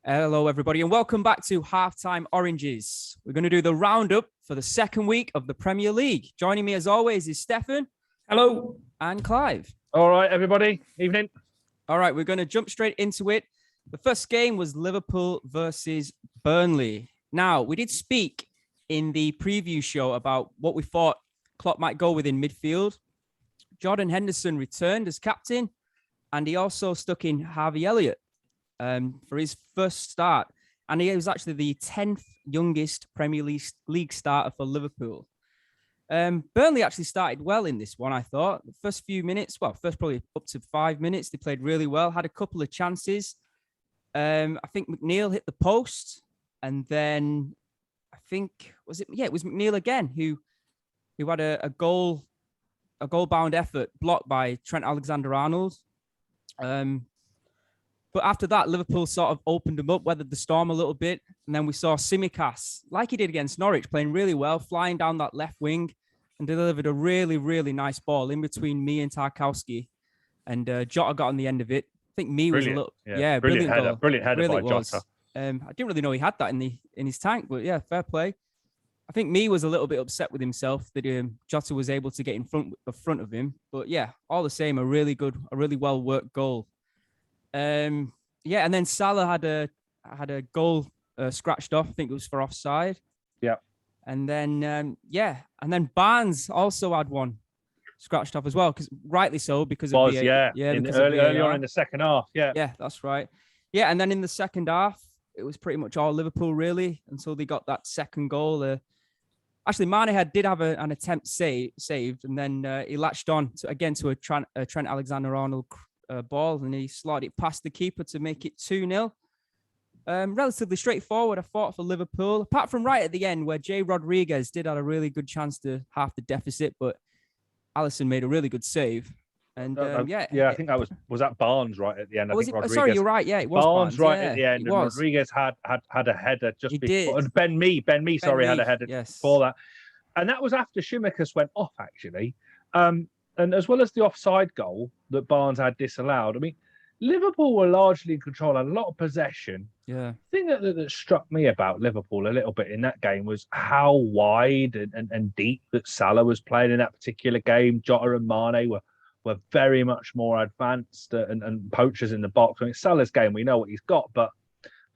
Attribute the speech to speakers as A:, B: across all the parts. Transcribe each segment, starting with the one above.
A: Hello, everybody, and welcome back to Halftime Oranges. We're going to do the roundup for the second week of the Premier League. Joining me, as always, is Stefan.
B: Hello.
A: And Clive.
C: All right, everybody. Evening.
A: All right, we're going to jump straight into it. The first game was Liverpool versus Burnley. Now, we did speak in the preview show about what we thought Klopp might go with in midfield. Jordan Henderson returned as captain, and he also stuck in Harvey Elliott for his first start. And he was actually the 10th youngest Premier League starter for Liverpool. Burnley actually started well in this one, I thought. The first few minutes, first probably up to 5 minutes, they played really well, had a couple of chances. I think McNeil hit the post, and then I think, it was McNeil again who had a goal-bound effort blocked by Trent Alexander-Arnold. But after that, Liverpool sort of opened them up, weathered the storm a little bit. And then we saw Tsimikas, like he did against Norwich, playing really well, flying down that left wing and delivered a really, really nice ball in between me and Tarkowski. And Jota got on the end of it. I think me was a little... Yeah, brilliant
C: header.
A: Goal.
C: Brilliant header
A: really
C: by Jota.
A: I didn't really know he had that in his tank, but yeah, fair play. I think me was a little bit upset with himself that Jota was able to get in front of him. But yeah, all the same, a really well-worked goal. And then Salah had a goal scratched off. I think it was for offside.
C: Yeah.
A: And then and then Barnes also had one scratched off as well, rightly so because of
C: early on in the second half.
A: Yeah, that's right. Yeah, and then in the second half, it was pretty much all Liverpool really until they got that second goal. Actually, Mane did have an attempt saved, and then he latched on to a Trent Alexander-Arnold ball, and he slotted it past the keeper to make it 2-0. Relatively straightforward, I thought, for Liverpool, apart from right at the end where Jay Rodriguez did have a really good chance to half the deficit, but Alisson made a really good save. And
C: I think that was that Barnes right at the end.
A: Sorry, you're right. Yeah, it was
C: Barnes right at the end, and Rodriguez had a header just before. Ben Mee, had a header for that, and that was after Tsimikas went off actually. And as well as the offside goal that Barnes had disallowed, I mean, Liverpool were largely in control, had a lot of possession.
A: Yeah.
C: The thing that struck me about Liverpool a little bit in that game was how wide and deep that Salah was playing in that particular game. Jota and Mane were very much more advanced and poachers in the box. I mean, Salah's game, we know what he's got, but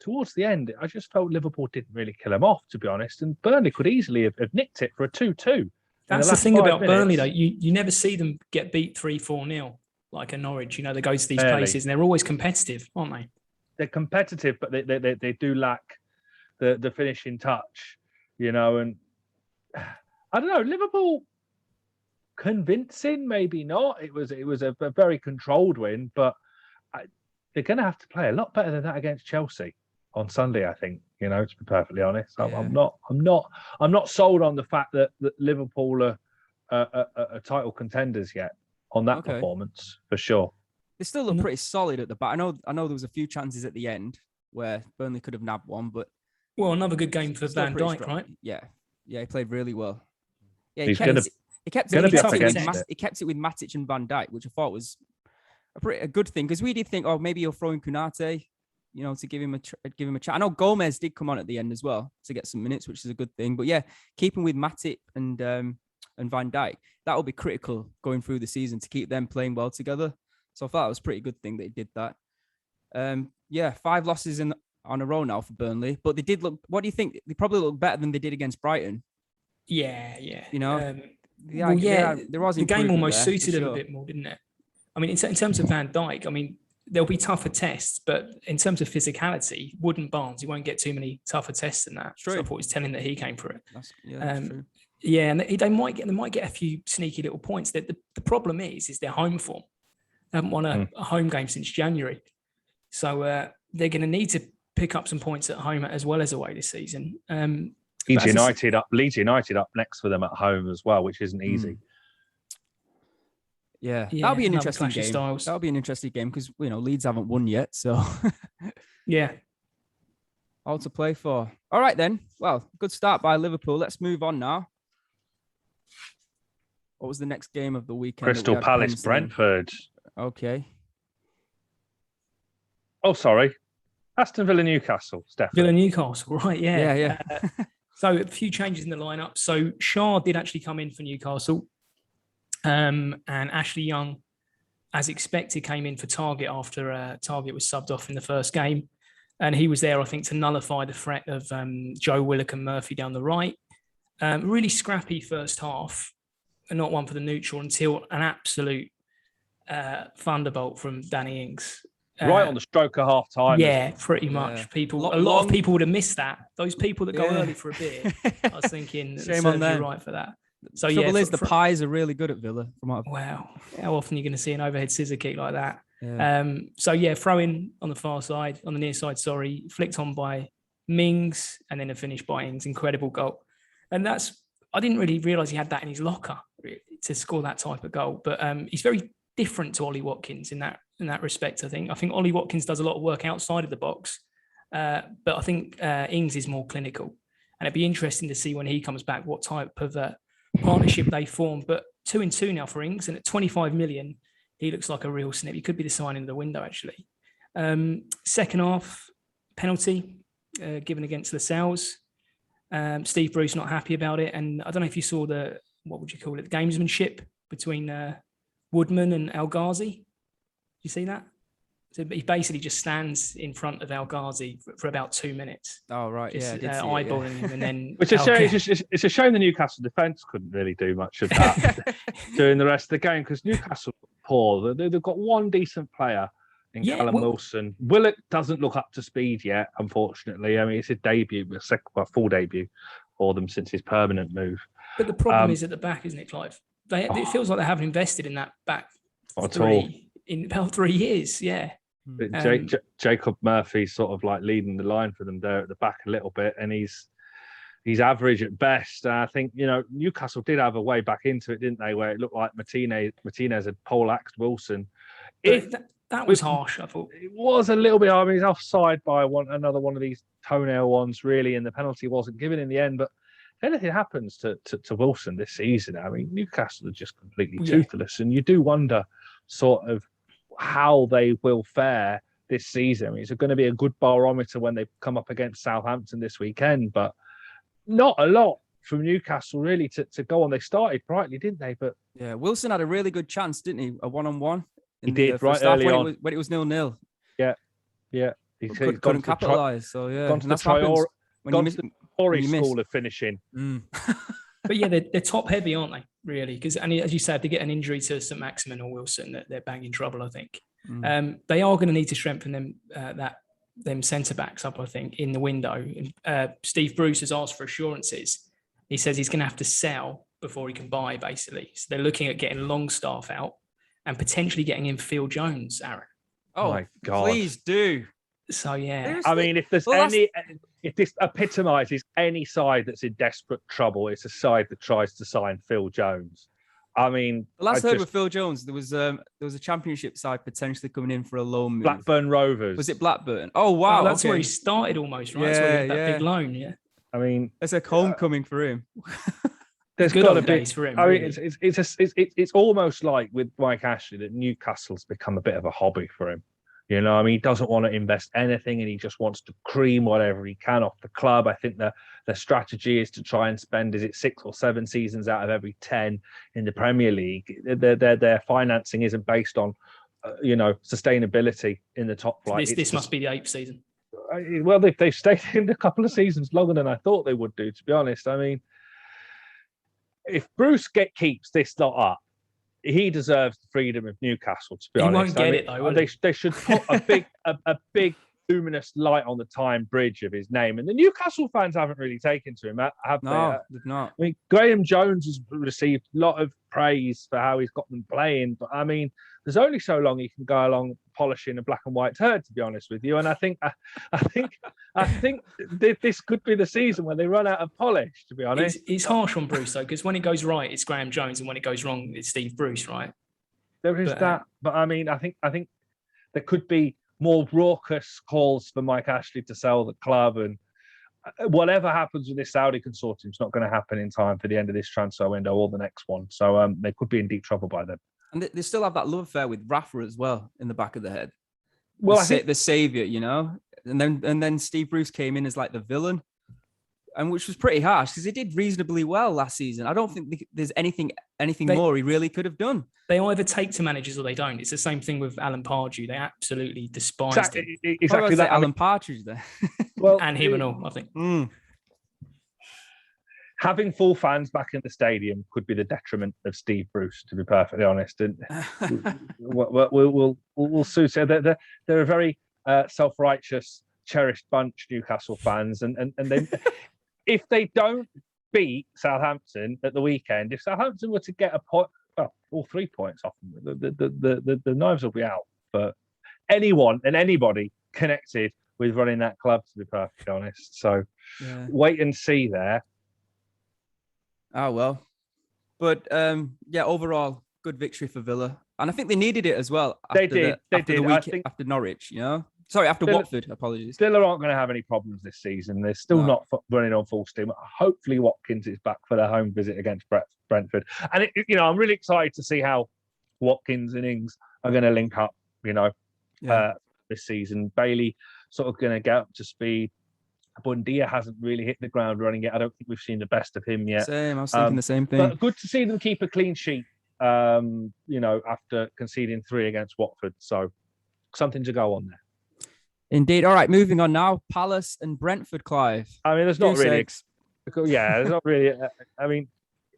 C: towards the end, I just felt Liverpool didn't really kill him off, to be honest. And Burnley could easily have nicked it for a 2-2.
B: That's the thing about Burnley, though. You never see them get beat 3-4-0 like a Norwich. They go to these places and they're always competitive, aren't they?
C: They're competitive, but they do lack the finishing touch, And I don't know, Liverpool convincing, maybe not. It was a very controlled win, but they're going to have to play a lot better than that against Chelsea on Sunday, I think. To be perfectly honest, yeah. I'm not sold on the fact that Liverpool are title contenders yet on that performance for sure.
A: They still look pretty solid at the back. I know there was a few chances at the end where Burnley could have nabbed one, but
B: another good game for Van Dijk, right?
A: Yeah, he played really well. Yeah,
C: he kept it
A: with Matic and Van Dijk, which I thought was a good thing because we did think, maybe you'll throw in Konate, to give him a chance. I know Gomez did come on at the end as well to get some minutes, which is a good thing. But yeah, keeping with Matic and Van Dijk, that will be critical going through the season to keep them playing well together. So I thought it was a pretty good thing that he did that. 5 losses on a row now for Burnley, but they did look. What do you think? They probably look better than they did against Brighton.
B: Yeah.
A: There was
B: the game almost suited him a bit more, didn't it? I mean, in terms of Van Dijk, I mean, there'll be tougher tests, but in terms of physicality, Wood Barnes, he won't get too many tougher tests than that. So I thought it was telling that he came for it.
A: That's true.
B: Yeah, and they might get a few sneaky little points. The problem is their home form. They haven't won a home game since January, so they're going to need to pick up some points at home as well as away this season.
C: Leeds United up next for them at home as well, which isn't easy.
A: Yeah, that'll be an interesting game. That'll be an interesting game because Leeds haven't won yet, so
B: yeah,
A: all to play for. All right then. Well, good start by Liverpool. Let's move on now. What was the next game of the weekend?
C: Crystal Palace, Brentford.
A: Okay.
C: Oh, sorry. Aston Villa, Newcastle, Stefan.
B: Villa, Newcastle, right? Yeah.
A: Yeah.
B: So a few changes in the lineup. So Shah did actually come in for Newcastle. And Ashley Young, as expected, came in for Target after Target was subbed off in the first game. And he was there, I think, to nullify the threat of Joe Willock and Murphy down the right. Really scrappy first half, and not one for the neutral until an absolute thunderbolt from Danny Ings.
C: Right on the stroke of half time.
B: Yeah, pretty much. A lot of people would have missed that. Those people that go early for a beer, I was thinking,
A: shame on them.
B: Right for that. So
A: the trouble is, the pies are really good at Villa.
B: Wow, how often are you going to see an overhead scissor kick like that?
A: Yeah.
B: Throw in on the far side, on the near side, flicked on by Mings, and then a finish by Ings. Incredible goal. And I didn't really realise he had that in his locker to score that type of goal. But he's very different to Ollie Watkins in that respect, I think. I think Ollie Watkins does a lot of work outside of the box. But I think Ings is more clinical. And it'd be interesting to see when he comes back what type of partnership they form. But 2-2 now for Ings, and at 25 million, he looks like a real snip. He could be the signing of the window, actually. Second half, penalty given against Lascelles. Steve Bruce not happy about it. And I don't know if you saw the gamesmanship between Woodman and El Ghazi. You see that? So he basically just stands in front of El Ghazi for about 2 minutes.
A: Oh, right.
B: Just,
A: yeah.
B: Eyeballing him. And then
C: Which is it's a shame the Newcastle defence couldn't really do much of that during the rest of the game, because Newcastle poor. They've got one decent player in Callum Wilson. Willock doesn't look up to speed yet, unfortunately. I mean, it's his debut, full debut for them since his permanent move.
B: But the problem is at the back, isn't it, Clive? It feels like they haven't invested in that back three in about 3 years. Yeah.
C: Jacob Murphy's sort of like leading the line for them there at the back a little bit, and he's average at best. I think, Newcastle did have a way back into it, didn't they, where it looked like Martinez had poleaxed Wilson.
B: That was harsh, I thought. It
C: was a little bit. I mean, he's offside by another one of these toenail ones, really, and the penalty wasn't given in the end. But if anything happens to Wilson this season, I mean, Newcastle are just completely toothless, and you do wonder sort of how they will fare this season. I mean, it's going to be a good barometer when they come up against Southampton this weekend, but not a lot from Newcastle really to go on. They started brightly, didn't they? But
A: yeah, Wilson had a really good chance, didn't he? A one-on-one.
C: He did right early on
A: when it was 0-0.
C: Yeah.
A: He couldn't capitalise. So yeah,
C: gone to the Traore school of finishing.
B: But yeah, they're top heavy, aren't they? Really, because as you said, if they get an injury to St Maximin or Wilson, they're bang in trouble, I think. They are going to need to strengthen them centre backs up, I think, in the window. Steve Bruce has asked for assurances. He says he's going to have to sell before he can buy, basically. So they're looking at getting Longstaff out and potentially getting in Phil Jones, Arran.
A: Oh my God! Please do.
B: So yeah,
A: seriously?
C: I mean, if this epitomises any side that's in desperate trouble, it's a side that tries to sign Phil Jones. I mean,
A: the last heard with Phil Jones, there was a Championship side potentially coming in for a loan move.
C: Blackburn Rovers.
A: Was it Blackburn? Oh wow,
B: that's where he started almost, right?
A: Yeah,
B: that's where he had that big loan. Yeah.
C: I mean,
A: it's a homecoming for him.
C: There's got to be
B: for him.
C: I mean, it's almost like with Mike Ashley that Newcastle's become a bit of a hobby for him. I mean, he doesn't want to invest anything, and he just wants to cream whatever he can off the club. I think the strategy is to try and spend, 6 or 7 seasons out of every 10 in the Premier League. Their financing isn't based on, sustainability in the top flight.
B: This must be the 8th season.
C: Well, they've stayed in a couple of seasons longer than I thought they would do, to be honest. I mean, if Bruce keeps this lot up, he deserves the freedom of Newcastle, to be honest.
B: He won't get it, though,
C: they should put a big luminous light on the Tyne Bridge of his name. And the Newcastle fans haven't really taken to him, have they?
A: No, they've not.
C: I mean, Graham Jones has received a lot of praise for how he's got them playing. But, I mean, there's only so long he can go along polishing a black and white turd, to be honest with you. And I think this could be the season when they run out of polish, to be honest.
B: It's harsh on Bruce, though, because when it goes right, it's Graham Jones, and when it goes wrong, it's Steve Bruce, right?
C: There is that. But, I mean, I think there could be more raucous calls for Mike Ashley to sell the club, and whatever happens with this Saudi consortium is not going to happen in time for the end of this transfer window or the next one. So they could be in deep trouble by then.
A: And they still have that love affair with Rafa as well in the back of the head.
C: Well,
A: I think the saviour, and then Steve Bruce came in as like the villain, and which was pretty harsh because he did reasonably well last season. I don't think there's anything more he really could have done.
B: They either take to managers or they don't. It's the same thing with Alan Pardew. They absolutely despised him.
C: Exactly that.
A: Alan Partridge there.
C: Well,
B: and him and all, I think.
C: Having full fans back in the stadium could be the detriment of Steve Bruce, to be perfectly honest. And we'll soon say that they're a very self-righteous, cherished bunch, Newcastle fans, and then if they don't beat Southampton at the weekend, if Southampton were to get a point, well, all 3 points off them, the knives will be out for anyone and anybody connected with running that club, to be perfectly honest. So wait and see there.
A: Oh, well. But, overall, good victory for Villa. And I think they needed it as well. After after Norwich, Sorry, after Watford, apologies.
C: Villa aren't going to have any problems this season. They're still not running on full steam. Hopefully Watkins is back for their home visit against Brentford. And, I'm really excited to see how Watkins and Ings are going to link up, this season. Bailey sort of going to get up to speed. Buendia hasn't really hit the ground running yet. I don't think we've seen the best of him yet.
A: Same. I was thinking the same thing.
C: But good to see them keep a clean sheet, after conceding 3 against Watford. So something to go on there.
A: Indeed. All right, moving on now. Palace and Brentford, Clive.
C: I mean, there's not really... there's not really...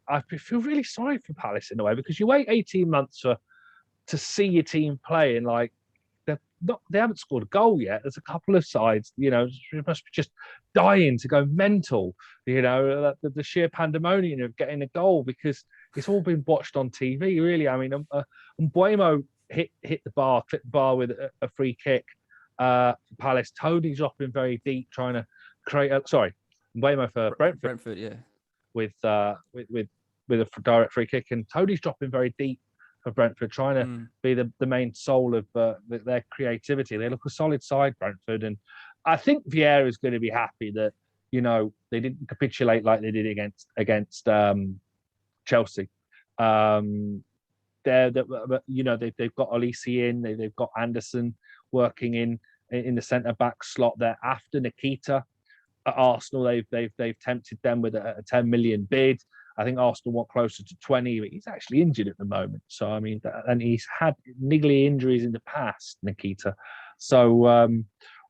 C: I feel really sorry for Palace in a way because you wait 18 months to see your team play and they haven't scored a goal yet. There's a couple of sides, you must be just dying to go mental, the sheer pandemonium of getting a goal because it's all been watched on TV, really. I mean, Mbeumo clipped the bar with a free kick for Palace. Tony's dropping very deep, trying to create Mbeumo for Brentford.
A: Brentford, yeah.
C: With a direct free kick, and Tony's dropping very deep for Brentford, trying to be the main soul of their creativity. They look a solid side, Brentford, and I think Vieira is going to be happy that they didn't capitulate like they did against Chelsea. They've got Olise in, they've got Anderson working in the centre back slot there after Nikita. At Arsenal, they've tempted them with a 10 million bid. I think Arsenal want closer to 20, but he's actually injured at the moment. So, I mean, and he's had niggly injuries in the past, Nikita. So,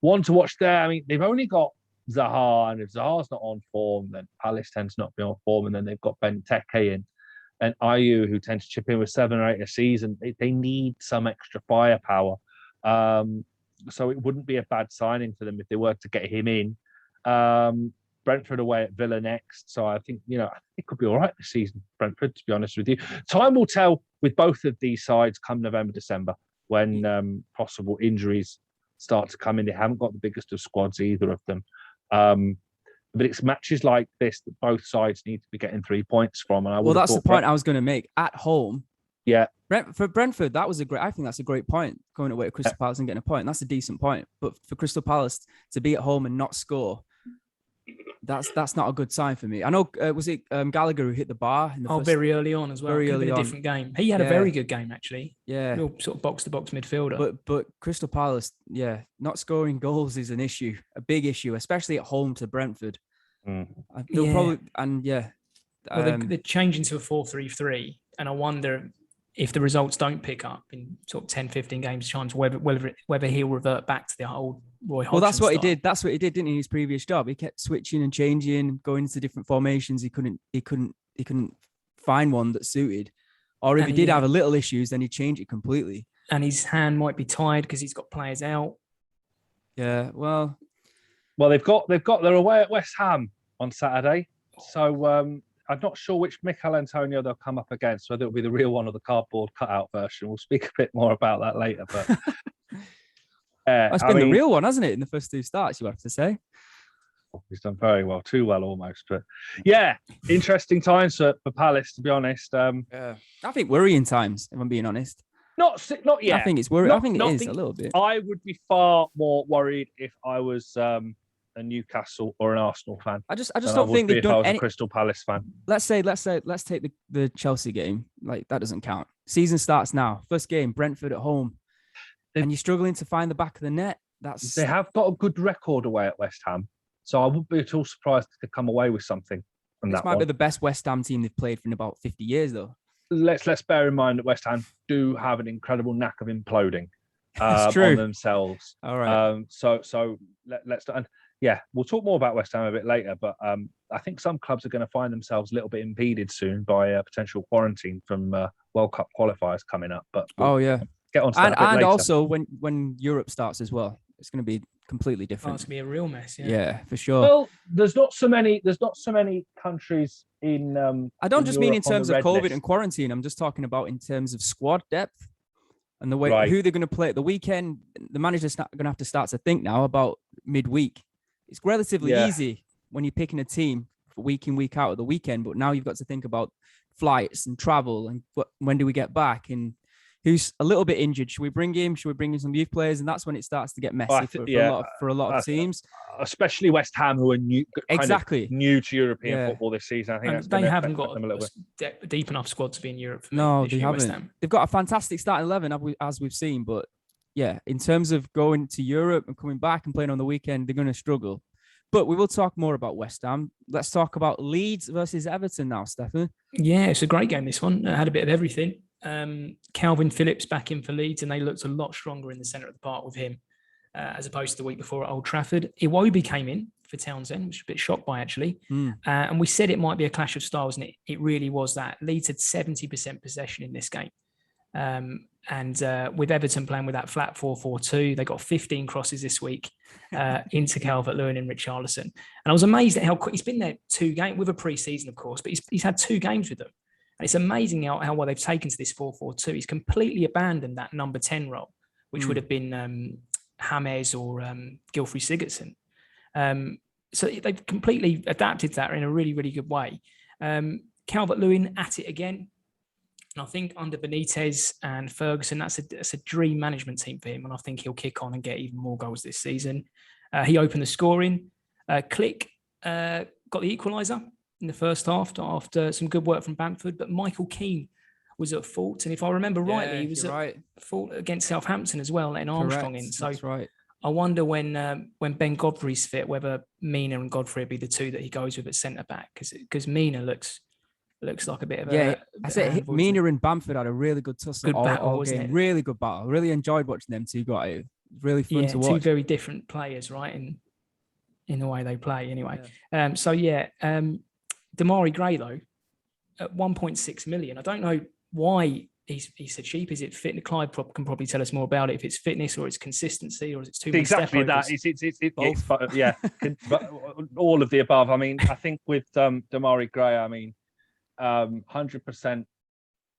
C: one to watch there. I mean, they've only got Zaha, and if Zaha's not on form, then Palace tends not to be on form. And then they've got Benteke and Ayew, who tend to chip in with 7 or 8 a season. They need some extra firepower. So it wouldn't be a bad signing for them if they were to get him in. Brentford away at Villa next. So I think, it could be all right this season, Brentford, to be honest with you. Time will tell with both of these sides come November, December, when possible injuries start to come in. They haven't got the biggest of squads, either of them. But it's matches like this that both sides need to be getting 3 points from. And
A: that's the point I was going to make. At home, for Brentford, I think that's a great point, going away to Crystal Palace and getting a point. That's a decent point. But for Crystal Palace to be at home and not score, that's not a good sign for me. I know, was it Gallagher who hit the bar?
B: Very early on as well. Very early on. A different game. He had a very good game, actually.
A: Yeah.
B: Real sort of box-to-box midfielder.
A: But Crystal Palace, not scoring goals is an issue, a big issue, especially at home to Brentford. They'll probably, they're changing to a
B: 4-3-3, and I wonder if the results don't pick up in sort of 10, 15 games times, whether he'll revert back to the old Roy Hodgson.
A: Well, that's what
B: style.
A: he did. That's what he did, didn't he? In his previous job, he kept switching and changing, going into different formations. He couldn't find one that suited, or if he did have a little issues, then he'd change it completely.
B: And his hand might be tied because he's got players out.
A: Yeah, well,
C: they're away at West Ham on Saturday, so I'm not sure which Mikel Antonio they'll come up against, whether it'll be the real one or the cardboard cutout version. We'll speak a bit more about that later. But
A: it's been the real one, hasn't it? In the first 2 starts, you have to say.
C: He's done very well, too well almost. But interesting times for Palace, to be honest.
A: I think worrying times, if I'm being honest.
C: Not yet.
A: I think it's worrying. I think it is a little bit.
C: I would be far more worried if I was a Newcastle or an Arsenal fan.
A: I just don't think they've done any.
C: A Crystal Palace fan.
A: Let's take the Chelsea game. Like, that doesn't count. Season starts now. First game, Brentford at home, and you're struggling to find the back of the net.
C: They have got a good record away at West Ham, so I wouldn't be at all surprised if they come away with something from that.
A: This might be the best West Ham team they've played for in about 50 years, though.
C: Let's bear in mind that West Ham do have an incredible knack of imploding
A: true.
C: on themselves.
A: All right.
C: So let's and yeah, we'll talk more about West Ham a bit later. But I think some clubs are going to find themselves a little bit impeded soon by a potential quarantine from World Cup qualifiers coming up. But we'll get on to that a bit
A: and
C: later.
A: also when Europe starts as well, it's going to be completely different.
B: It's going to be a real mess.
A: Yeah, for sure.
C: Well, there's not so many countries in.
A: I don't just mean in
C: Europe on
A: terms
C: the
A: of
C: red
A: COVID
C: list.
A: and quarantine. I'm just talking about in terms of squad depth and the way who they're going to play at the weekend. The manager's not going to have to start to think now about midweek. It's relatively easy when you're picking a team for week in, week out at the weekend, but now you've got to think about flights and travel and when do we get back and who's a little bit injured. Should we bring him? Should we bring in some youth players? And that's when it starts to get messy for a lot of teams,
C: especially West Ham, who are new to European football this season. I think
B: they haven't got a deep enough squad to be in Europe.
A: They haven't. They've got a fantastic starting 11, as we've seen, but yeah, in terms of going to Europe and coming back and playing on the weekend, they're going to struggle. But we will talk more about West Ham. Let's talk about Leeds versus Everton now, Stefan.
B: Yeah, it's a great game, this one. It had a bit of everything. Calvin Phillips back in for Leeds, and they looked a lot stronger in the centre of the park with him, as opposed to the week before at Old Trafford. Iwobi came in for Townsend, which was a bit shocked by, actually. And we said it might be a clash of styles, and it really was that. Leeds had 70% possession in this game. And with Everton playing with that flat 4-4-2, they got 15 crosses this week into Calvert-Lewin and Richarlison. And I was amazed at how quick he's been there 2 games with a pre-season, of course, but he's had 2 games with them. And it's amazing how well they've taken to this 4-4-2. He's completely abandoned that number 10 role, which would have been James or Gylfi Sigurdsson. So they've completely adapted that in a really, really good way. Calvert-Lewin at it again. And I think under Benitez and Ferguson, that's a dream management team for him. And I think he'll kick on and get even more goals this season. He opened the scoring. Click got the equaliser in the first half after some good work from Brentford. But Michael Keane was at fault. And if I remember rightly, he was at fault against Southampton as well, letting Armstrong in. So
A: that's right.
B: I wonder when Ben Godfrey's fit, whether Mina and Godfrey will be the 2 that he goes with at centre-back. Because Mina looks like a bit of a...
A: I said Mina and Bamford had a really good tussle.
B: Good battle, wasn't
A: game.
B: it?
A: Really good battle. Really enjoyed watching them 2 go at it. Really fun to watch.
B: 2 very different players, right, in the way they play, anyway.
A: Yeah.
B: Damari Gray, though, at 1.6 million. I don't know why he's so cheap. Is it fitness? Clive can probably tell us more about it, if it's fitness or it's consistency or it's too many
C: exactly that. It's all of the above. I mean, I think with Damari Gray, 100%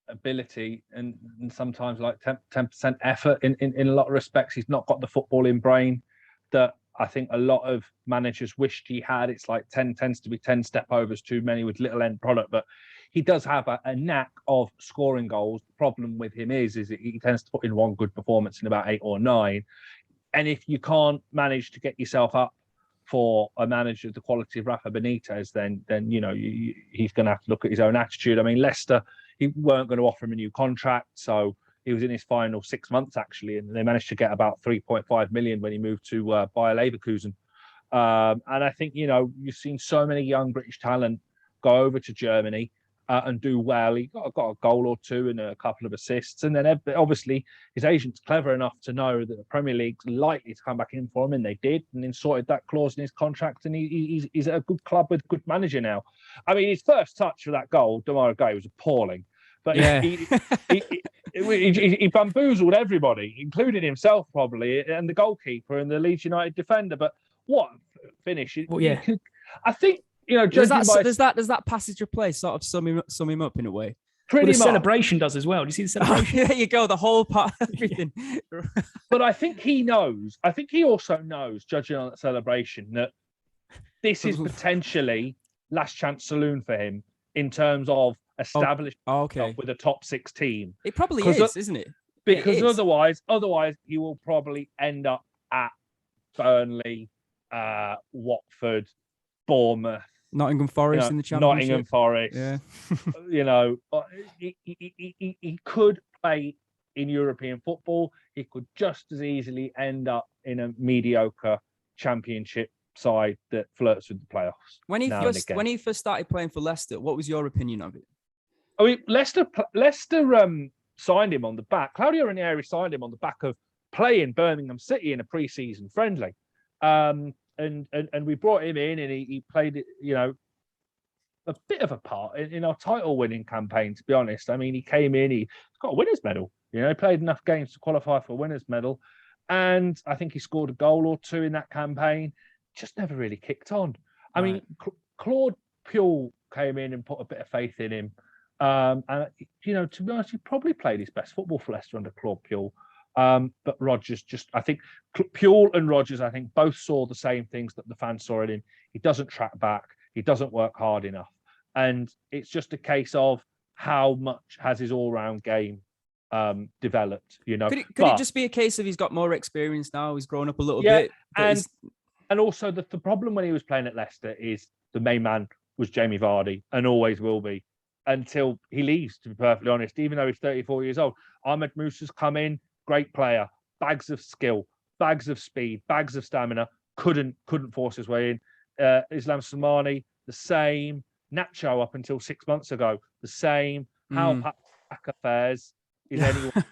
C: ability and sometimes like 10% effort in a lot of respects. He's not got the footballing brain that I think a lot of managers wished he had. It's like 10 tends to be 10 step overs too many with little end product, but he does have a knack of scoring goals. The problem with him is that he tends to put in one good performance in about 8 or 9. And if you can't manage to get yourself up for a manager of the quality of Rafa Benitez, then he's going to have to look at his own attitude. I mean, Leicester, he weren't going to offer him a new contract, so he was in his final 6 months, actually, and they managed to get about 3.5 million when he moved to Bayer Leverkusen. And I think, you've seen so many young British talent go over to Germany and do well. He got a goal or 2 and a couple of assists. And then obviously his agent's clever enough to know that the Premier League's likely to come back in for him, and they did, and then sorted that clause in his contract. And he's at a good club with a good manager now. I mean, his first touch for that goal, Damari Gray, was appalling. But he bamboozled everybody, including himself probably, and the goalkeeper and the Leeds United defender. But what finish! I think
A: does that passage of play sort of sum him up in a way?
B: The celebration does as well. Do you see the celebration?
A: There you go. The whole part, everything.
C: But I think he knows. I think he also knows, judging on that celebration, that this is potentially last chance saloon for him in terms of established with a top 6 team.
A: It probably is, isn't it?
C: Because otherwise he will probably end up at Burnley, Watford, Bournemouth,
A: Nottingham Forest in the Championship.
C: Nottingham Forest.
A: Yeah.
C: He could play in European football. He could just as easily end up in a mediocre Championship side that flirts with the playoffs.
A: When he first started playing for Leicester, what was your opinion of it?
C: I mean, Leicester signed him on the back. Claudio Ranieri signed him on the back of playing Birmingham City in a pre-season friendly. And we brought him in, and he played, a bit of a part in our title-winning campaign, to be honest. I mean, he came in, he's got a winner's medal. He played enough games to qualify for a winner's medal. And I think he scored a goal or two in that campaign. Just never really kicked on. I mean, Claude Puel came in and put a bit of faith in him. And, to be honest, he probably played his best football for Leicester under Claude Puel. But Rodgers I think Puel and Rodgers, I think both saw the same things that the fans saw in him. He doesn't track back. He doesn't work hard enough. And it's just a case of how much has his all-round game developed, Could
A: it just be a case of he's got more experience now? He's grown up a little bit.
C: And also the problem when he was playing at Leicester is the main man was Jamie Vardy and always will be until he leaves, to be perfectly honest, even though he's 34 years old. Ahmed Musa's come in, great player, bags of skill, bags of speed, bags of stamina, couldn't force his way in. Islam Samani, the same. Nacho up until 6 months ago, the same. How back affairs is anyone?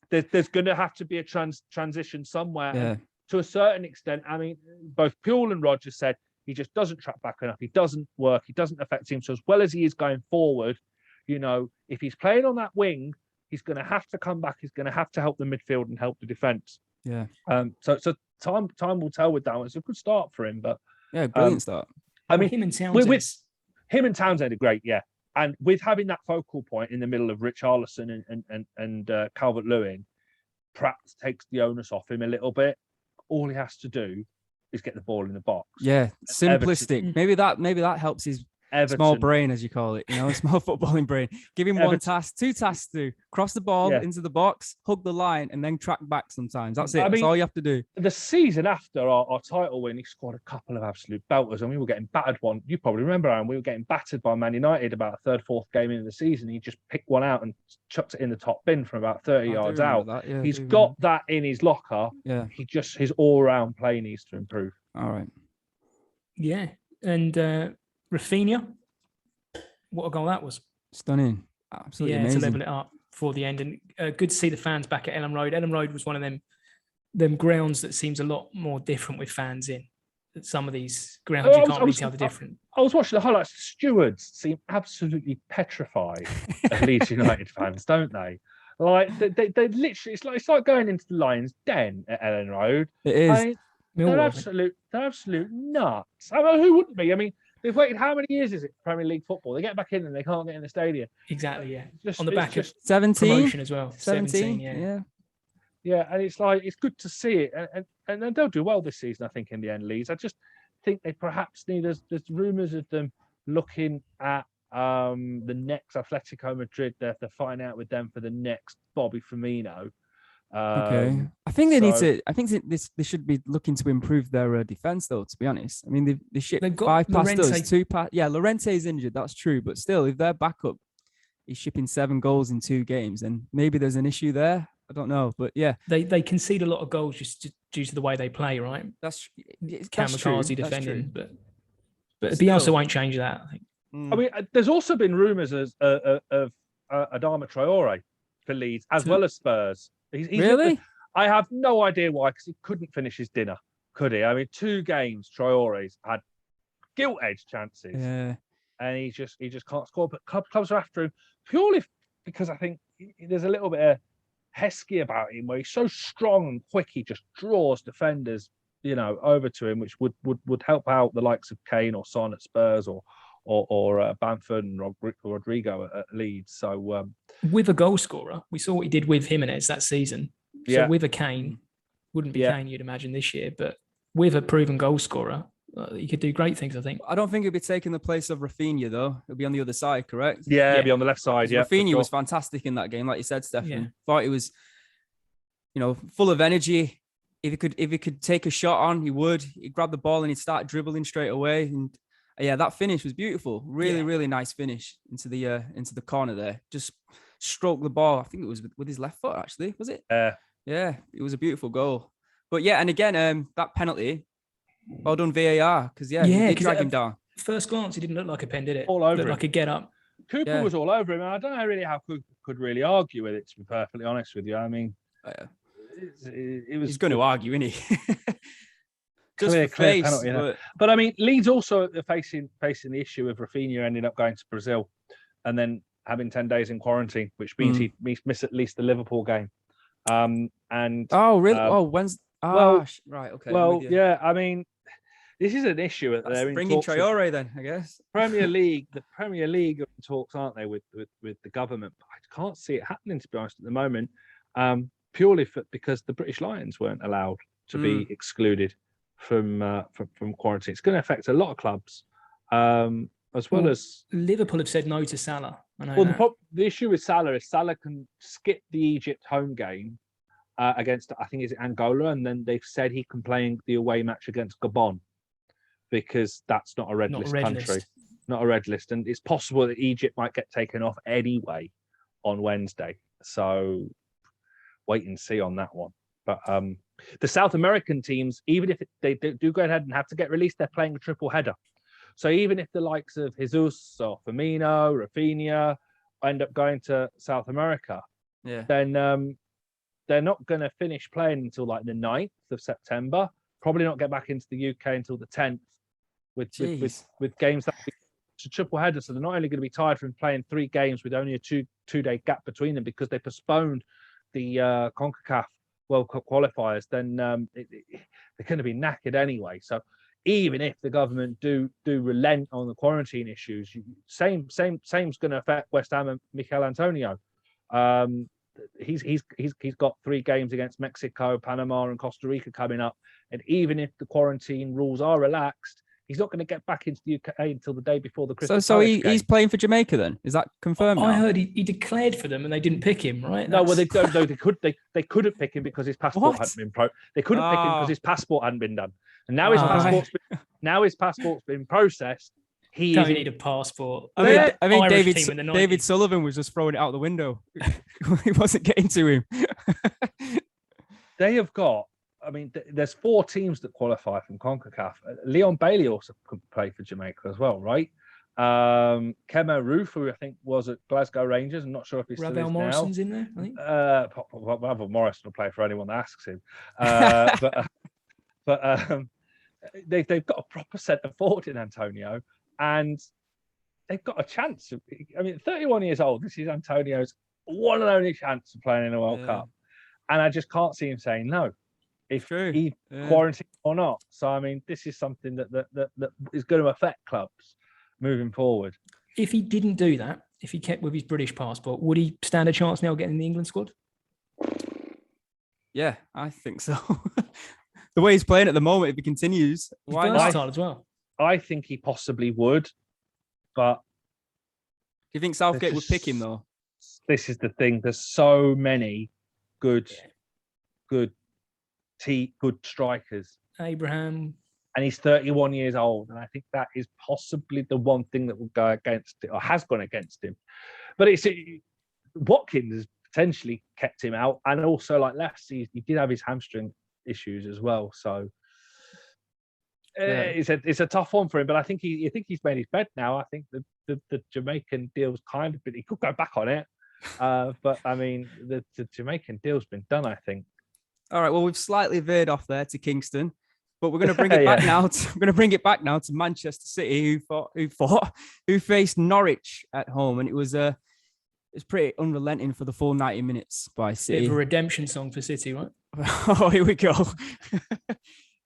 C: There's going to have to be a transition somewhere. Yeah. And to a certain extent, I mean, both Puel and Rodgers said he just doesn't track back enough. He doesn't work. He doesn't affect teams. So as well as he is going forward, if he's playing on that wing, he's going to have to come back. He's going to have to help the midfield and help the defence.
A: Yeah.
C: So time will tell with that one. It's a good start for him, but
A: brilliant start.
C: I mean,
B: him and Townsend.
C: Him and Townsend are great, yeah. And with having that focal point in the middle of Richarlison and Calvert-Lewin, perhaps takes the onus off him a little bit. All he has to do is get the ball in the box.
A: Yeah, simplistic. Maybe that helps his small brain, as you call it, small footballing brain. Give him one task, two tasks to cross the ball into the box, hug the line, and then track back sometimes. That's it. That's all you have to do.
C: The season after our title win, he scored a couple of absolute belters, and we were getting battered one. You probably remember, Aaron, we were getting battered by Man United about a third, fourth game into the season. He just picked one out and chucked it in the top bin from about 30 yards out.
A: Yeah,
C: he's got that in his locker.
A: Yeah.
C: His all-round play needs to improve.
A: All right.
B: Yeah. And Rafinha, what a goal that was.
A: Stunning. Absolutely amazing.
B: To level it up for the end. And good to see the fans back at Ellen Road. Ellen Road was one of them grounds that seems a lot more different with fans in. Some of these grounds, you can't really tell the difference.
C: I was watching the highlights. Stewards seem absolutely petrified of Leeds United fans, don't they? Like they literally, it's like going into the Lions' Den at Ellen Road.
A: It is.
C: They're absolute nuts. I mean, who wouldn't be? I mean, they've waited how many years is it Premier League football? They get back in and they can't get in the stadium.
B: Exactly, yeah. On the back of
A: 17
B: promotion as well.
A: 17,
C: yeah. And it's like it's good to see it, and they'll do well this season, I think, in the end. Leeds. I just think they perhaps need. There's rumours of them looking at the next Atletico Madrid. They're fighting out with them for the next Bobby Firmino.
A: Okay, I think they need to. I think they should be looking to improve their defense, though. To be honest, I mean they've shipped
B: got
A: 5 past
B: Llorente.
A: us, 2 past. Yeah, Llorente's injured. That's true, but still, if their backup is shipping 7 goals in 2 games, then maybe there's an issue there. I don't know, but yeah,
B: they concede a lot of goals just due to the way they play, right?
A: That's
B: Kamikaze defending,
A: true.
B: but Bielsa won't change that. I think.
C: I mean, there's also been rumours of Adama Traore for Leeds as well as Spurs. He's
A: really?
C: I have no idea why, because he couldn't finish his dinner, could he? I mean, 2 games Traore's had gilt-edged chances, and he just can't score. But clubs are after him purely because I think there's a little bit of Heskey about him, where he's so strong and quick. He just draws defenders, over to him, which would help out the likes of Kane or Son at Spurs or Bamford and Rodrigo at Leeds. So
B: with a goal scorer, we saw what he did with Jimenez that season. So with a Kane, wouldn't be Kane, you'd imagine, this year, but with a proven goal scorer, he could do great things, I think.
A: I don't think he'll be taking the place of Rafinha, though. He'll be on the other side, correct?
C: Yeah, he'll be on the left side. Yeah,
A: Rafinha was fantastic in that game, like you said, Stefan. Yeah. Thought he was, full of energy. If he could take a shot on, he would. He'd grab the ball and he'd start dribbling straight away. And that finish was beautiful. Really, really nice finish into the corner there. Just stroked the ball. I think it was with his left foot, actually. Was it? Yeah, it was a beautiful goal. But yeah, and again, that penalty, well done VAR, because he did drag him down.
B: First glance, he didn't look like a pen, did it?
C: All over
B: looked
C: him.
B: Like a get up.
C: Cooper was all over him. And I don't know really how Cooper could really argue with it, to be perfectly honest with you. I mean, it was.
A: He's going to argue, isn't he?
C: Clear penalty. But I mean, Leeds also are facing the issue of Rafinha ending up going to Brazil and then having 10 days in quarantine, which means he miss at least the Liverpool game. And
A: really? When's? Right. Okay.
C: Well, yeah. I mean, this is an issue. They're
A: bringing Traore then, I guess.
C: Premier League, the Premier League talks, aren't they, with the government? But I can't see it happening, to be honest, at the moment. Purely because the British Lions weren't allowed to be excluded from quarantine. It's going to affect a lot of clubs, as well as
B: Liverpool have said no to Salah.
C: The issue with Salah is Salah can skip the Egypt home game against, I think, is it Angola, and then they've said he can play the away match against Gabon because that's not a red list country, not a red list, and it's possible that Egypt might get taken off anyway on Wednesday. So wait and see on that one. But the South American teams, even if they do go ahead and have to get released, they're playing a triple header. So even if the likes of Jesus or Firmino, Rafinha end up going to South America, then they're not going to finish playing until like the 9th of September. Probably not get back into the UK until the 10th with games that it's a triple header. So they're not only going to be tired from playing 3 games with only a two-day gap between them because they postponed the CONCACAF World Cup qualifiers, then they're going to be knackered anyway. So even if the government do relent on the quarantine issues, same's going to affect West Ham and Mikel Antonio. He's got 3 games against Mexico, Panama, and Costa Rica coming up, and even if the quarantine rules are relaxed, he's not going to get back into the UK until the day before the Christmas.
A: So he's playing for Jamaica then? Is that confirmed?
B: I heard he declared for them and they didn't pick him, right?
C: No, well they don't. No, they couldn't pick him because his passport hadn't been They couldn't pick him because his passport hadn't been done, and now his passport's been processed. He
B: don't need a passport.
A: I mean David Sullivan was just throwing it out the window. He wasn't getting to him.
C: They have got. I mean, there's 4 teams that qualify from CONCACAF. Leon Bailey also could play for Jamaica as well, right? Kemo Roof, who I think was at Glasgow Rangers. I'm not sure if he's still is
B: Morrison's
C: now.
B: in there, I think.
C: Ravel Morrison will play for anyone that asks him. But they've got a proper centre forward in Antonio, and they've got a chance. I mean, 31 years old. This is Antonio's one and only chance of playing in a World Cup, and I just can't see him saying no. If he quarantined or not. So, I mean, this is something that is going to affect clubs moving forward.
B: If he didn't do that, if he kept with his British passport, would he stand a chance now getting in the England squad?
A: Yeah, I think so. The way he's playing at the moment, if he continues,
B: he's versatile as well.
C: I think he possibly would, but...
A: Do you think Southgate would pick him, though?
C: This is the thing. There's so many good strikers.
B: Abraham.
C: And he's 31 years old. And I think that is possibly the one thing that will go against it, or has gone against him. But Watkins has potentially kept him out. And also, like last season, he did have his hamstring issues as well. So it's a tough one for him. But I think he's made his bed now. I think the Jamaican deal's kind of been, he could go back on it. But I mean, the Jamaican deal's been done, I think.
A: All right. Well, we've slightly veered off there to Kingston, but we're going to bring it back now. We're going to bring it back now to Manchester City, who faced Norwich at home, and it was pretty unrelenting for the full 90 minutes by City.
B: Bit of a redemption song for City, right?
A: Oh, here we go.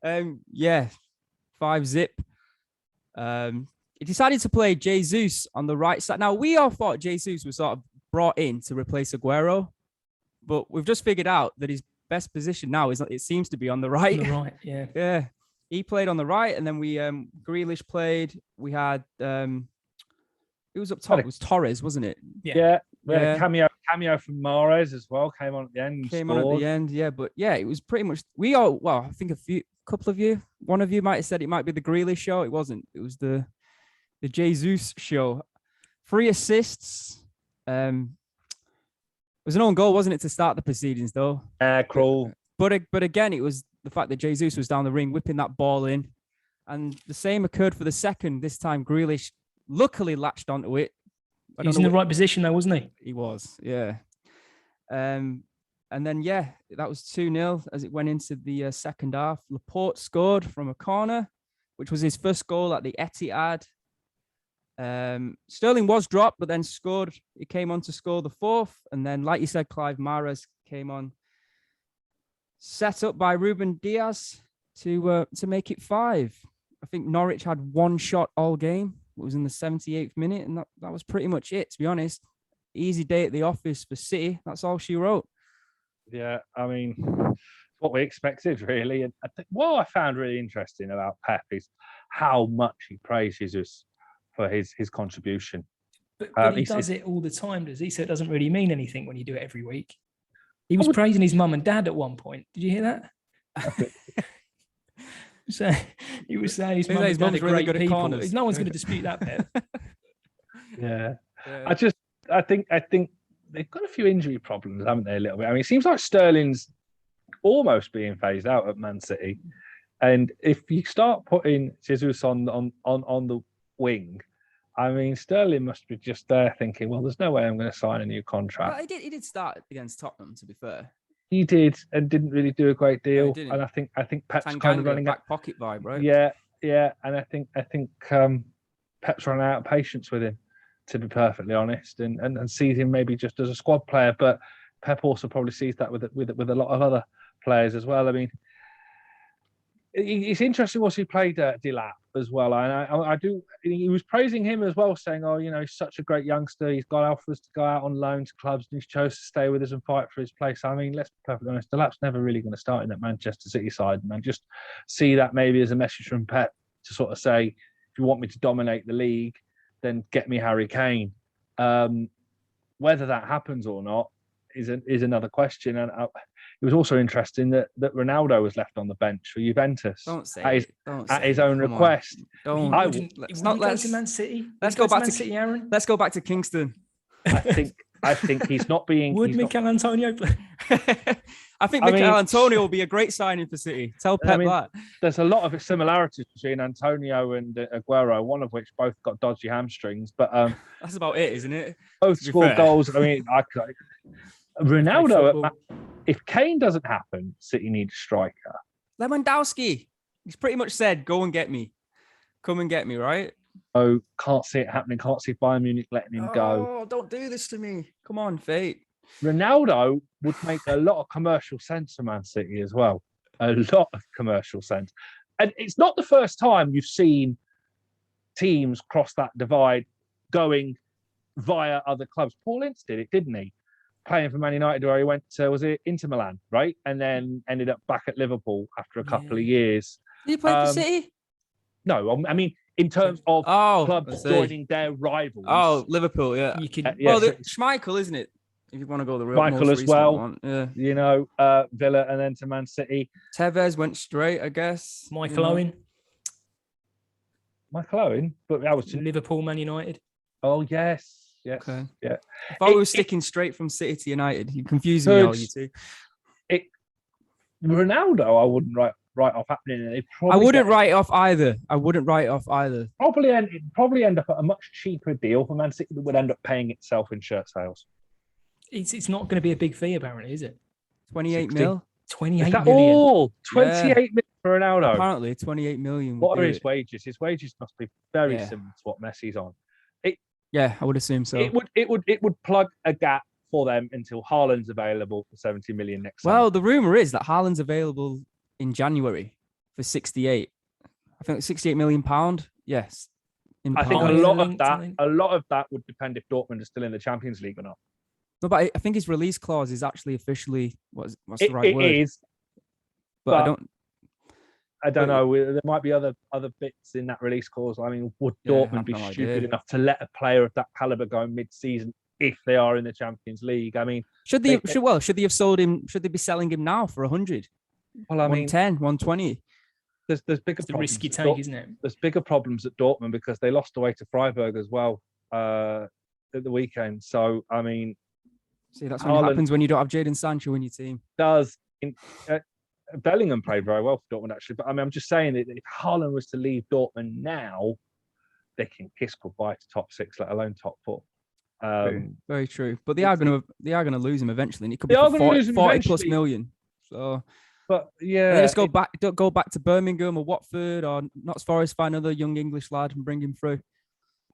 A: 5-0. He decided to play Jesus on the right side. Now, we all thought Jesus was sort of brought in to replace Aguero, but we've just figured out that his best position now it seems to be on the right.
B: On the right, yeah.
A: Yeah. He played on the right, and then we Grealish played. We had who was up top? It was Torres, wasn't it?
C: Yeah. Cameo from Mahrez as well came on at the end.
A: Yeah. But yeah, it was pretty much I think one of you might have said it might be the Grealish show. It wasn't. It was the Jesus show. 3 assists. was an own goal, wasn't it, to start the proceedings, though?
C: Cruel.
A: But again, it was the fact that Jesus was down the ring, whipping that ball in. And the same occurred for the second. This time, Grealish luckily latched onto it.
B: He was in the right position, though, wasn't he?
A: He was, yeah. And then, that was 2-0 as it went into the second half. Laporte scored from a corner, which was his first goal at the Etihad. Sterling was dropped, but then scored. He came on to score the fourth. And then, like you said, Clive, Mahrez came on, set up by Ruben Diaz to make it 5. I think Norwich had one shot all game. It was in the 78th minute, and that was pretty much it, to be honest. Easy day at the office for City. That's all she wrote.
C: Yeah, I mean, what we expected, really. And I think what I found really interesting about Pep is how much he praised Jesus for his contribution.
B: But he does it all the time, does he? So it doesn't really mean anything when you do it every week. He was praising his mum and dad at one point. Did you hear that? So he was saying his mum and dad are really great people. No one's going to dispute that, Pep.
C: Yeah. I think they've got a few injury problems, haven't they? A little bit. I mean, it seems like Sterling's almost being phased out at Man City, and if you start putting Jesus on the wing, I mean, Sterling must be just there thinking, well, there's no way I'm going to sign a new contract.
A: Well, he did start against Tottenham, to be fair.
C: He did, and didn't really do a great deal. No, and I think Pep's
A: Tanganga,
C: kind of running
A: back pocket vibe, right?
C: Yeah, and I think Pep's running out of patience with him, to be perfectly honest, and sees him maybe just as a squad player. But Pep also probably sees that with a lot of other players as well. I mean, it's interesting what he played Delap as well, and I do. He was praising him as well, saying, "Oh, he's such a great youngster. He's got offers to go out on loan to clubs, and he's chose to stay with us and fight for his place." I mean, let's be perfectly honest, Delap's never really going to start in that Manchester City side, and I just see that maybe as a message from Pep to sort of say, "If you want me to dominate the league, then get me Harry Kane." Whether that happens or not is another question. And it was also interesting that Ronaldo was left on the bench for Juventus.
A: Don't say
C: at his own request.
B: Let's not go to Man City.
A: Let's go back to
B: City, Arran.
A: Let's go back to Kingston.
C: I think he's not being.
B: Would Mikel Antonio play?
A: I think Mikel Antonio will be a great signing for City. Tell Pep that.
C: There's a lot of similarities between Antonio and Aguero, one of which both got dodgy hamstrings. But
A: that's about it, isn't it?
C: Both scored goals. I mean, Ronaldo. If Kane doesn't happen, City need a striker.
A: Lewandowski. He's pretty much said, "Go and get me. Come and get me." Right?
C: Oh, can't see it happening. Can't see Bayern Munich letting him go.
A: Oh, don't do this to me. Come on, fate.
C: Ronaldo would make a lot of commercial sense for Man City as well. A lot of commercial sense. And it's not the first time you've seen teams cross that divide going via other clubs. Paul Ince did it, didn't he? Playing for Man United, where he went to, was it Inter Milan, right? And then ended up back at Liverpool after a couple of years.
A: Did he play for City?
C: No, I mean, in terms of clubs joining their rivals.
A: Oh, Liverpool, yeah.
B: You can,
A: Schmeichel, isn't it? If you want to go the real
C: Schmeichel as well.
A: One. Yeah.
C: Villa and then to Man City.
A: Tevez went straight, I guess.
B: Michael Owen.
C: Michael Owen? But that was
B: Liverpool, Man United.
C: Oh, yes.
A: Okay.
C: Yeah.
A: I thought we were sticking straight from City to United. You confuse me, all you two.
C: Ronaldo, I wouldn't write off happening.
A: I wouldn't write off either. Probably
C: end up at a much cheaper deal for Man City that would end up paying itself in shirt sales.
B: It's not going to be a big fee, apparently, is it?
A: 28 mil.
B: 28
C: is that
B: million.
C: All 28 million for Ronaldo.
A: Apparently, 28 million.
C: What are his wages? His wages must be very similar to what Messi's on.
A: Yeah, I would assume so.
C: It would plug a gap for them until Haaland's available for 70 million next summer.
A: Well, the rumor is that Haaland's available in January for 68. I think £68 million. Yes.
C: I think a lot of that would depend if Dortmund is still in the Champions League or not.
A: No, but I think his release clause is actually officially what's the right word?
C: It is,
A: but
C: I don't know. There might be other bits in that release clause. I mean, would Dortmund be stupid enough to let a player of that caliber go mid-season if they are in the Champions League? I mean,
A: should they have sold him? Should they be selling him now for 100?
C: Well, I mean,
A: 110, 120.
C: There's bigger problems.
B: A risky take, isn't it?
C: There's bigger problems at Dortmund because they lost away to Freiburg as well at the weekend. So I mean,
A: See, that's what happens when you don't have Jadon Sancho in your team.
C: Bellingham played very well for Dortmund, actually. But I mean, I'm just saying that if Haaland was to leave Dortmund now, they can kiss goodbye to top 6, let alone top 4.
A: Very true. But they are going to lose him eventually, and it could be for 40 plus million. So,
C: but yeah,
A: just go back to Birmingham or Watford, or not as far as find another young English lad and bring him through.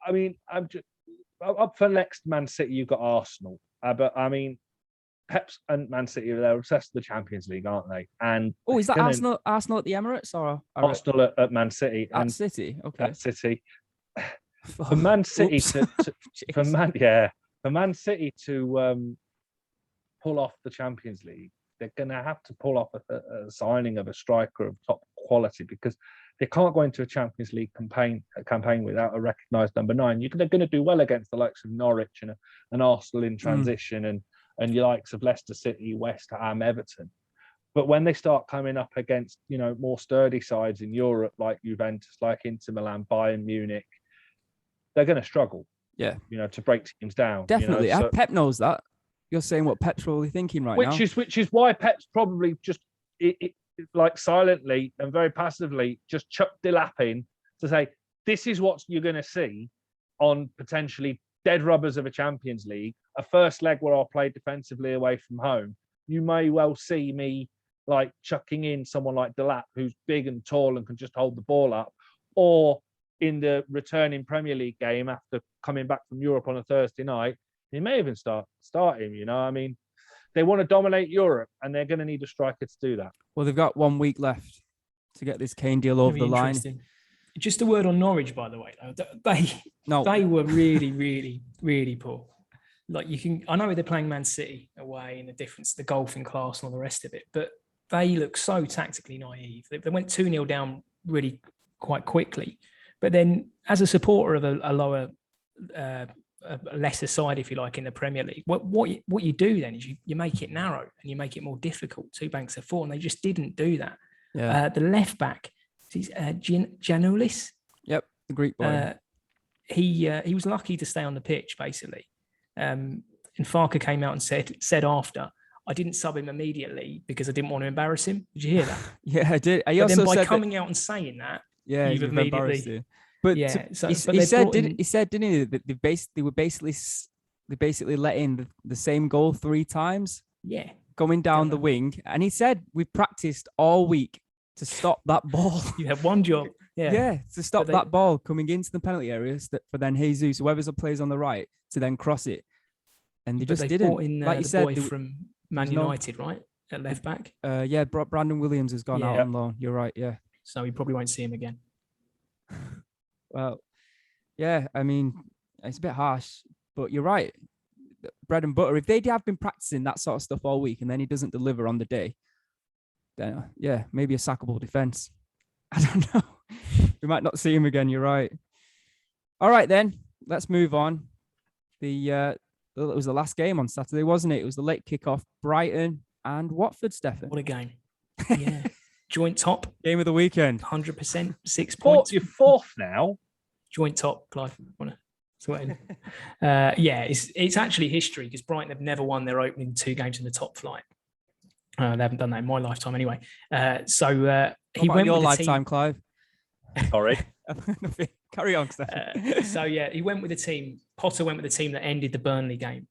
C: I mean, I'm just up for next Man City. You've got Arsenal, but I mean, Pep's and Man City, they're obsessed with the Champions League, aren't they? And
A: is that Arsenal at the Emirates or
C: Arsenal at Man City?
A: At City, okay.
C: At City. For Man City for Man City to pull off the Champions League, they're going to have to pull off a signing of a striker of top quality, because they can't go into a Champions League campaign without a recognised number 9. They're going to do well against the likes of Norwich and Arsenal in transition and your likes of Leicester City, West Ham, Everton. But when they start coming up against, more sturdy sides in Europe, like Juventus, like Inter Milan, Bayern Munich, they're going to struggle. Yeah. To break teams down.
A: Definitely. Pep knows that. You're saying what Pep's probably thinking now.
C: Which is why Pep's probably just like silently and very passively just chucked Delap in to say, this is what you're going to see on potentially dead rubbers of a Champions League, a first leg where I'll play defensively away from home. You may well see me like chucking in someone like Delap, who's big and tall and can just hold the ball up, or in the returning Premier League game after coming back from Europe on a Thursday night, he may even start him. I mean, they want to dominate Europe, and they're going to need a striker to do that.
A: Well, they've got 1 week left to get this Kane deal over the line.
B: Just a word on Norwich, by the way. They were really, really, really poor. Like I know they're playing Man City away and the difference, the golfing class and all the rest of it, but they look so tactically naive. They went 2-0 down really quite quickly. But then, as a supporter of a lower, a lesser side, if you like, in the Premier League, what you do then is you make it narrow and you make it more difficult. 2 banks of 4, and they just didn't do that. Yeah. The left back, Giannoulis.
A: Yep, the Greek boy.
B: He was lucky to stay on the pitch, basically. And Farke came out and said after, I didn't sub him immediately because I didn't want to embarrass him. Did you hear that?
A: Yeah, I did.
B: But then by coming out and saying that, you've immediately.
A: But he said, didn't he, that they basically let in the same goal 3 times?
B: Yeah,
A: going down the wing, and he said we practiced all week to stop that ball.
B: You have one job,
A: to stop that ball coming into the penalty areas for then Jesus, whoever plays on the right, to then cross it, and they just didn't.
B: Brought in, like you said, boy from Man United, right, at left back.
A: Brandon Williams has gone out on loan. You're right, yeah.
B: So we probably won't see him again.
A: Well, yeah, I mean, it's a bit harsh, but you're right. Bread and butter. If they have been practicing that sort of stuff all week and then he doesn't deliver on the day, then maybe a sackable defense. I don't know. We might not see him again. You're right. All right, then let's move on. It was the last game on Saturday, wasn't it? It was the late kickoff. Brighton and Watford, Stefan.
B: What a game! Yeah. Joint top.
A: Game of the weekend.
B: 100%. 6 points.
C: You're 4th now.
B: Joint top, Clive. Want to sweat in? It's actually history because Brighton have never won their opening 2 games in the top flight. They haven't done that in my lifetime anyway. He went
A: your
B: with
A: lifetime, Clive.
C: Sorry.
A: Carry on, Stefan.
B: He went with a team. Potter went with a team that ended the Burnley game.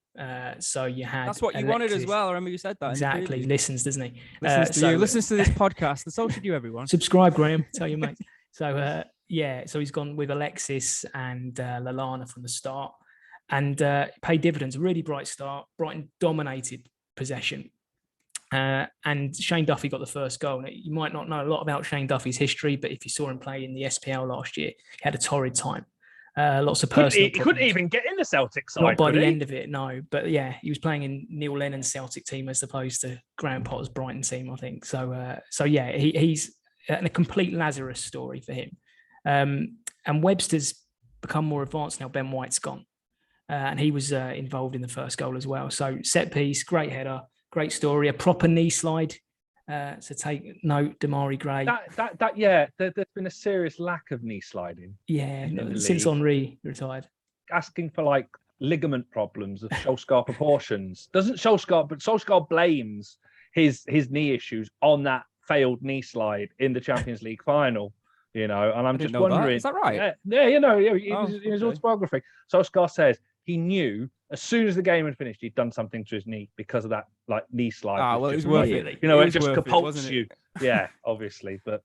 B: So you had.
A: That's what you wanted as well. I remember you said that.
B: Exactly. Listens, doesn't he?
A: Listens to this podcast. And so should you, everyone.
B: Subscribe, Graham. Tell your mates. So he's gone with Alexis and Lallana from the start, and paid dividends. A really bright start. Brighton dominated possession. And Shane Duffy got the first goal. Now, you might not know a lot about Shane Duffy's history, but if you saw him play in the SPL last year, he had a torrid time. Lots of personal
C: problems. He couldn't even get in the Celtic side.
B: Not by the end of it, no. But yeah, he was playing in Neil Lennon's Celtic team as opposed to Graham Potter's Brighton team, I think. He's a complete Lazarus story for him. And Webster's become more advanced now. Ben White's gone. And he was involved in the first goal as well. So set piece, great header. Great story, a proper knee slide. So take note, Damari Gray.
C: There's been a serious lack of knee sliding.
B: Yeah, since Henry retired.
C: Asking for like ligament problems of Solskjaer proportions. Doesn't Solskjaer, but Solskjaer blames his knee issues on that failed knee slide in the Champions League final. And I'm just wondering,
A: is that right?
C: Yeah, in his autobiography, Solskjaer says he knew as soon as the game had finished, he'd done something to his knee because of that knee slide.
A: Well, it was worth it.
C: It just catapults you. Yeah, obviously, but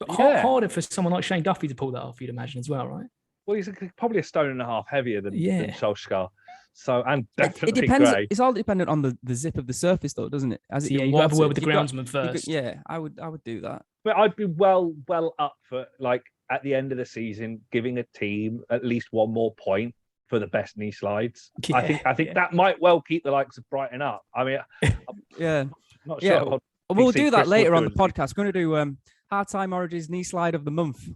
B: harder for someone like Shane Duffy to pull that off, you'd imagine as well, right?
C: Well, he's probably a stone and a half heavier than Solskjaer. So, and definitely
A: it depends.
C: grey.
A: It's all dependent on the zip of the surface, though, doesn't it?
B: You have a word with the groundsman first.
A: I would do that.
C: But I'd be well up for, like, at the end of the season, giving a team at least one more point for the best knee slides. I think that might well keep the likes of Brighton up. I mean, I'm not sure.
A: Yeah. We'll do that later on the podcast. We're going to do Hard Time Origins knee slide of the month.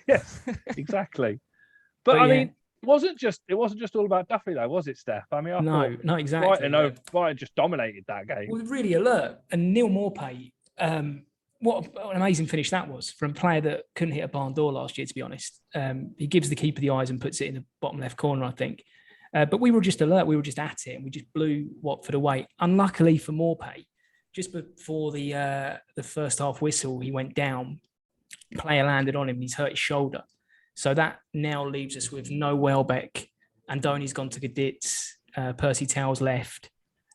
C: Yes, exactly. But I mean, it wasn't just all about Duffy, though, was it, Steph? I mean,
B: no, exactly.
C: Brighton just dominated that game.
B: Well, really alert. And Neil Maupay, what an amazing finish that was from a player that couldn't hit a barn door last year, to be honest. He gives the keeper the eyes and puts it in the bottom left corner, I think. But we were just alert. We were just at it, and we just blew Watford away. Unluckily for Maupay, just before the first half whistle, he went down. Player landed on him, and he's hurt his shoulder. So that now leaves us with no Welbeck. Andoni's gone to Gaditz. Percy Towell's left.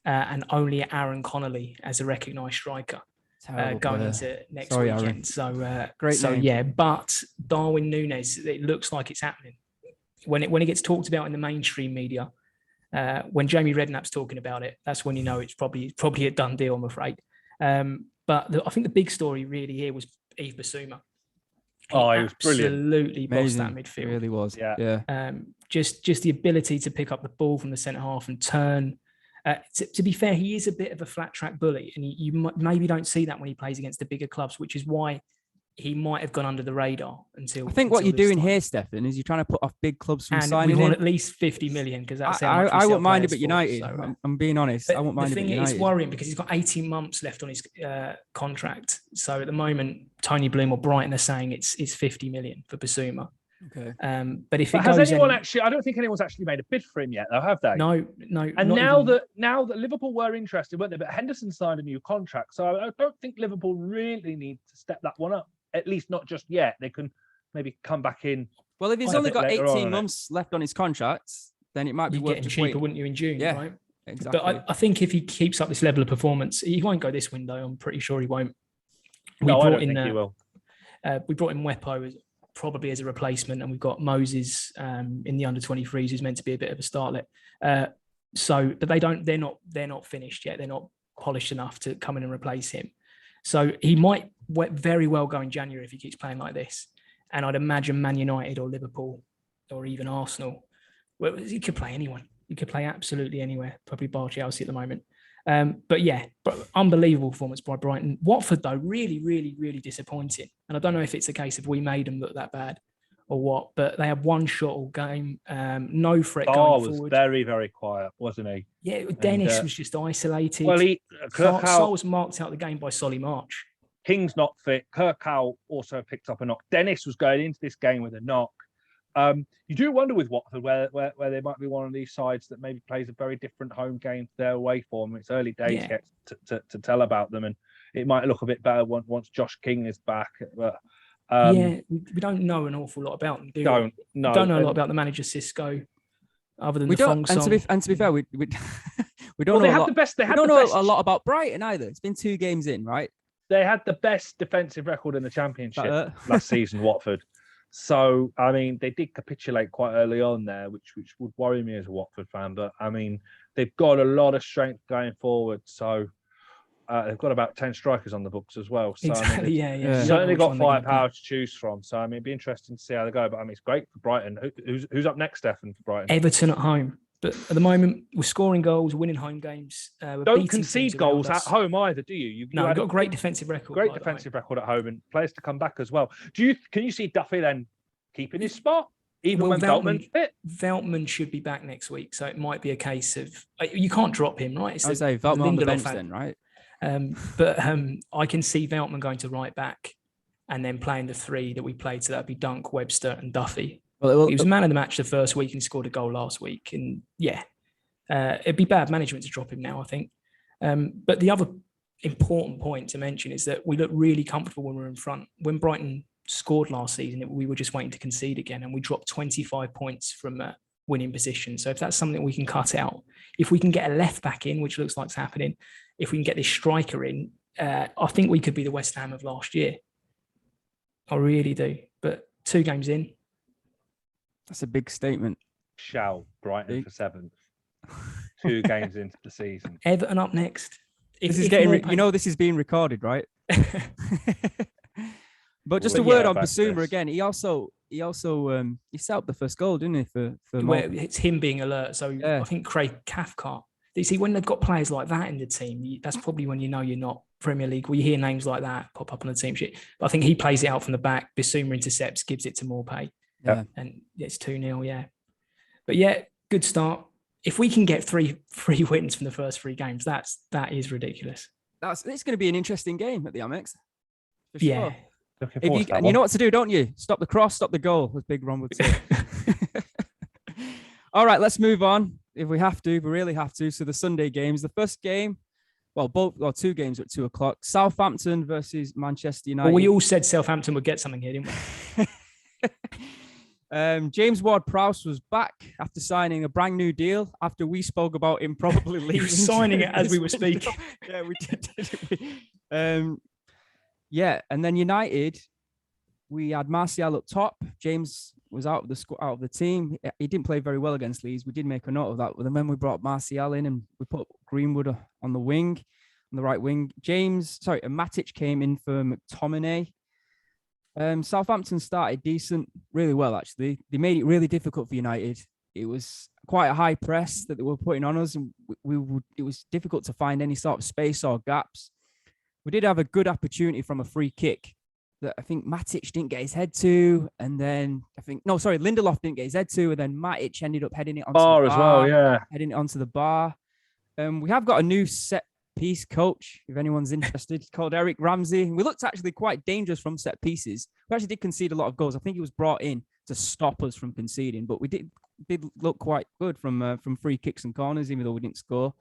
B: And only Arran Connolly as a recognised striker going into next weekend. Aaron. So,
A: great name.
B: But Darwin Núñez, it looks like it's happening. When it gets talked about in the mainstream media, when Jamie Redknapp's talking about it, that's when you know it's probably a done deal, I'm afraid. But I think the big story really here was Yves Bissouma.
C: He was brilliant.
B: Absolutely bossed that midfield.
A: It really was.
C: Yeah.
B: Just the ability to pick up the ball from the centre half and turn. To be fair, he is a bit of a flat track bully, and you maybe don't see that when he plays against the bigger clubs, which is why he might have gone under the radar until.
A: I think what you're doing here, Stefan, is you're trying to put off big clubs from signing
B: him. We want
A: at
B: least 50 million because that's
A: I wouldn't mind it at United. So, I'm being honest. I wouldn't mind it at United.
B: It's worrying because he's got 18 months left on his contract. So at the moment, Tony Bloom or Brighton are saying it's 50 million for Bissouma.
A: Okay.
B: But if
C: has anyone actually? I don't think anyone's actually made a bid for him yet, though, have they?
B: No.
C: And now that Liverpool were interested, weren't they? But Henderson signed a new contract, so I don't think Liverpool really need to step that one up. At least not just yet. They can maybe come back in.
A: Well, if he's only got 18 months left on his contract, then it might be worth
B: getting cheaper, wouldn't you, in June?
A: Yeah,
B: right?
A: Exactly.
B: But I think if he keeps up this level of performance, he won't go this window. I'm pretty sure he won't.
C: I don't think he will.
B: We brought in Wepo probably as a replacement, and we've got Moses in the under-23s who's meant to be a bit of a starlet. But they're not finished yet. They're not polished enough to come in and replace him. So he might very well go in January if he keeps playing like this. And I'd imagine Man United or Liverpool or even Arsenal. Well, he could play anyone. He could play absolutely anywhere. Probably bar Chelsea at the moment. But unbelievable performance by Brighton. Watford, though, really, really, really disappointing. And I don't know if it's a case of we made them look that bad or what, but they had one shot all game, no threat going forward.
C: Was very, very quiet, wasn't he?
B: Yeah, Dennis was just isolated.
C: Well,
B: Sol was marked out of the game by Solly March.
C: King's not fit. Kirkhow also picked up a knock. Dennis was going into this game with a knock. You do wonder with Watford where they might be one of these sides that maybe plays a very different home game to their away form. It's early days yet to tell about them, and it might look a bit better once Josh King is back. But
B: we don't know an awful lot about them. We don't know a lot about the manager Cisco, other than Fong song.
A: And to be fair, we don't know a lot about Brighton either. It's been 2 games in, right?
C: They had the best defensive record in the Championship last season, Watford. So, I mean, they did capitulate quite early on there, which would worry me as a Watford fan. But, I mean, they've got a lot of strength going forward. So, they've got about 10 strikers on the books as well. So,
B: exactly,
C: I mean, certainly got firepower to choose from. So, I mean, it'd be interesting to see how they go. But, I mean, it's great for Brighton. Who's up next, Stefan, for Brighton?
B: Everton at home. But at the moment, we're scoring goals, winning home games.
C: Don't concede goals at home either, do you?
B: We've got a great defensive record.
C: Great defensive record at home, and players to come back as well. Can you see Duffy then keeping his spot, even when Veltman's fit?
B: Veltman should be back next week, so it might be a case of you can't drop him, right?
A: I would say Veltman on the bench then, right?
B: But I can see Veltman going to right back and then playing the 3 that we played. So that'd be Dunk, Webster, and Duffy. He was man of the match the first week and scored a goal last week. And it'd be bad management to drop him now, I think. But the other important point to mention is that we look really comfortable when we're in front. When Brighton scored last season, we were just waiting to concede again, and we dropped 25 points from winning position. So if that's something we can cut out, if we can get a left back in, which looks like it's happening, if we can get this striker in, I think we could be the West Ham of last year. I really do. But 2 games in.
A: That's a big statement.
C: Shall Brighton for 7th. 2 games into the season.
B: Everton up next.
A: This is this is being recorded, right? But just a word on Basuma again. He set up the first goal, didn't he? For
B: it's him being alert. So I think Craig Cathcart. You see, when they've got players like that in the team, that's probably when you know you're not Premier League. Well, you hear names like that pop up on the team sheet. But I think he plays it out from the back. Basuma intercepts, gives it to Morpay.
A: Yeah.
B: And it's 2-0, yeah. But good start. If we can get three wins from the first 3 games, that is ridiculous.
A: It's going to be an interesting game at the Amex. For
B: yeah.
A: Sure. And you know what to do, don't you? Stop the cross, stop the goal, as Big Ron would say. All right, let's move on. If we really have to. So the Sunday games, the first game, 2 games at 2:00. Southampton versus Manchester United.
B: Well, we all said Southampton would get something here, didn't
A: we? James Ward-Prowse was back after signing a brand new deal after we spoke about him probably leaving.
B: He was signing it as we were speaking.
A: Yeah, we did. And then United, we had Martial up top. James was out of the team. He didn't play very well against Leeds. We did make a note of that. But then when we brought Martial in and we put Greenwood on the wing, on the right wing, Matic came in for McTominay. Southampton started decent, really well, actually. They made it really difficult for United. It was quite a high press that they were putting on us, and it was difficult to find any sort of space or gaps. We did have a good opportunity from a free kick that I think Matic didn't get his head to, and then Lindelof didn't get his head to, and then Matic ended up heading it onto the bar
C: as well, yeah.
A: Heading it onto the bar. We have got a new set piece coach, if anyone's interested, called Eric Ramsey. We looked actually quite dangerous from set pieces. We actually did concede a lot of goals. I think he was brought in to stop us from conceding, but we did look quite good from free kicks and corners, even though we didn't score.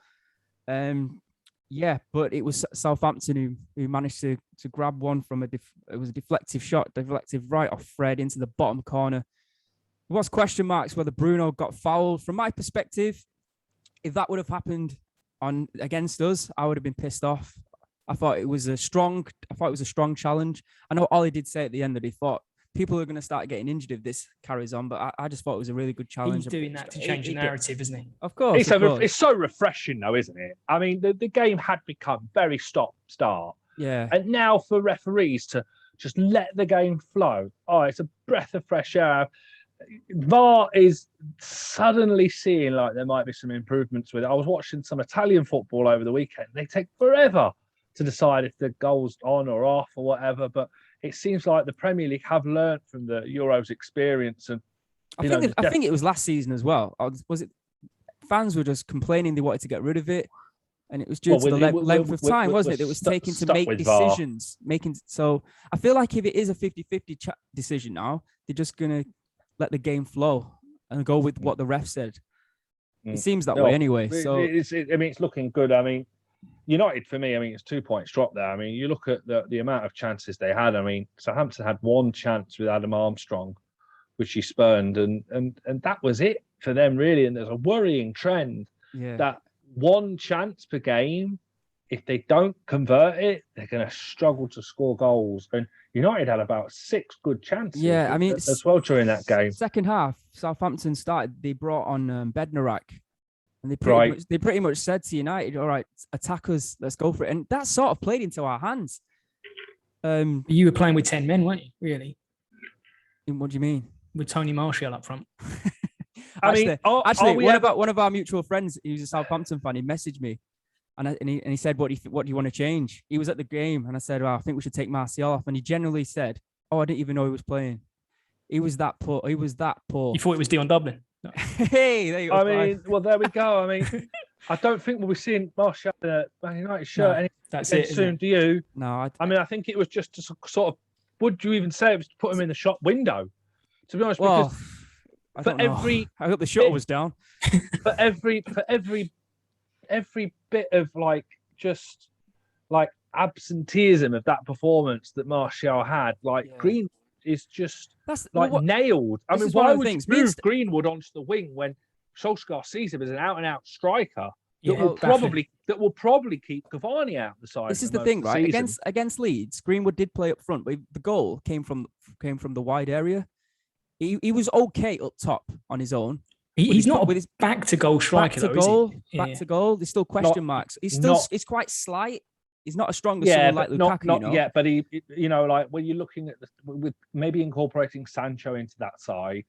A: But it was Southampton who managed to grab one from it was a deflective right off Fred into the bottom corner. There was question marks whether Bruno got fouled. From my perspective, if that would have happened against us, I would have been pissed off. I thought it was a strong challenge. I know Ollie did say at the end that he thought people are going to start getting injured if this carries on, but I just thought it was a really good challenge.
B: He's doing that to change the narrative, isn't he?
A: Of course.
C: It's so refreshing, though, isn't it? I mean, the game had become very stop-start.
A: Yeah.
C: And now for referees to just let the game flow. Oh, it's a breath of fresh air. VAR is suddenly seeing like there might be some improvements with it. I was watching some Italian football over the weekend. They take forever to decide if the goal's on or off or whatever, but it seems like the Premier League have learnt from the Euros experience. And
A: I think it was last season as well. Was it fans were just complaining they wanted to get rid of it, and it was due to the length of time, wasn't it? It was taken to make decisions. So I feel like if it is a 50-50 decision now, they're just going to let the game flow and go with what the ref said. It seems that way anyway. So
C: it's looking good. I mean, United, for me, it's 2 points drop there. I mean, you look at the amount of chances they had. I mean, Southampton had one chance with Adam Armstrong, which he spurned, and that was it for them, really. And there's a worrying trend that one chance per game, if they don't convert it, they're going to struggle to score goals. And United had about 6 good chances.
A: Yeah, I mean,
C: as well during that game.
A: Second half, Southampton started. They brought on Bednarak. And they pretty much said to United, all right, attack us, let's go for it. And that sort of played into our hands.
B: You were playing with 10 men, weren't you, really?
A: What do you mean?
B: With Tony Martial up front.
A: One of our mutual friends, he was a Southampton fan, he messaged me and he said, what do you want to change? He was at the game and I said, well, I think we should take Martial off. And he generally said, I didn't even know he was playing. He was that poor. You
B: thought it was Dion Dublin? No.
A: Hey, there you go.
C: There we go. I mean, I don't think we'll be seeing Martial in a Man United shirt anytime soon. Do you?
A: No.
C: I think it was just to sort of. Would you even say it was to put him in the shop window? To be honest, because
A: I don't know. I hope the shutter was down.
C: For every bit of just absenteeism of that performance that Martial had, Greenwood is just nailed. I mean, why would you move Greenwood onto the wing when Solskjaer sees him as an out-and-out striker that will probably keep Cavani out the side?
A: This is the thing, right? Against Leeds, Greenwood did play up front, but the goal came from the wide area. He was okay up top on his own.
B: He's not with his back to goal striker,
A: back to goal. There's still question marks. He's quite slight. He's not as strong as someone like Lukaku.
C: Not yet, but he, when you're looking at with maybe incorporating Sancho into that side,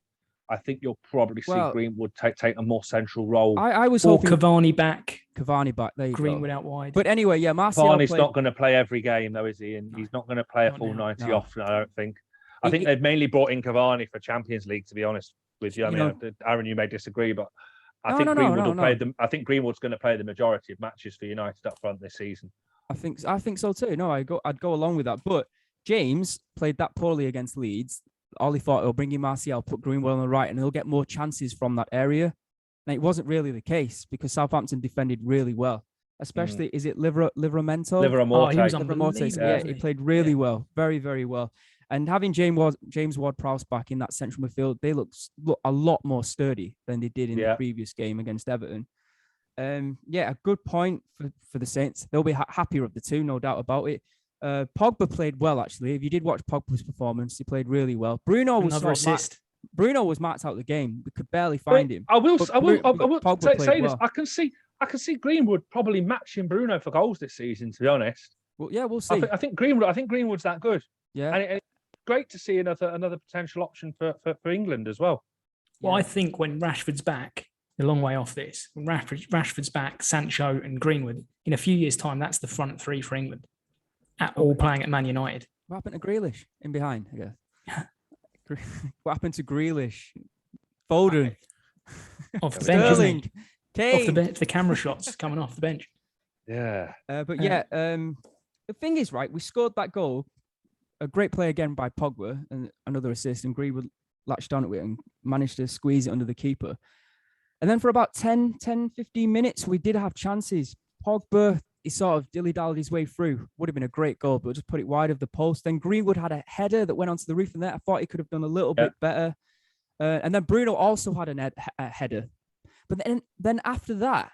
C: I think you'll probably see Greenwood take a more central role.
B: I was hoping Cavani back.
A: There you
B: Greenwood
A: go.
B: out wide.
A: But anyway, Martial
C: Cavani's not going to play every game, though, is he? And he's not going to play a full 90 often, I don't think. I think they've mainly brought in Cavani for Champions League, to be honest with you. I mean, Arran, you may disagree, but I think Greenwood will play them. I think Greenwood's going to play the majority of matches for United up front this season.
A: I think so too. No, I'd go along with that. But James played that poorly against Leeds. All he thought, he'll bring in Martial, put Greenwood on the right, and he'll get more chances from that area. And it wasn't really the case because Southampton defended really well. Especially, is it Livramento?
C: Livramento.
B: He was unbelievable.
A: Yeah, he played really well, very, very well. And having James Ward-Prowse back in that central midfield, they look a lot more sturdy than they did in the previous game against Everton. A good point for the Saints. They'll be happier of the two, no doubt about it. Pogba played well, actually. If you did watch Pogba's performance, he played really well. Bruno was marked out of the game. We could barely find him.
C: I will say this. I can see Greenwood probably matching Bruno for goals this season, to be honest.
A: Well, yeah, we'll see.
C: I think Greenwood's that good.
A: Yeah.
C: And it's great to see another potential option for England as well.
B: Well, I think when Rashford's back, a long way off this, when Rashford's back, Sancho and Greenwood, in a few years' time, that's the front three for England. All playing at Man United.
A: What happened to Grealish in behind, I guess? What happened to Grealish? Foden.
B: Off the bench,
A: Sterling. Kane.
B: Off the bench, the camera shots coming off the bench.
C: Yeah.
A: The thing is, right, we scored that goal. A great play again by Pogba and another assist, and Greenwood latched on to it and managed to squeeze it under the keeper. And then for about 10, 15 minutes, we did have chances. Pogba, he sort of dilly-dallied his way through. Would have been a great goal, but just put it wide of the post. Then Greenwood had a header that went onto the roof, and there I thought he could have done a little bit better. And then Bruno also had a header. But then after that,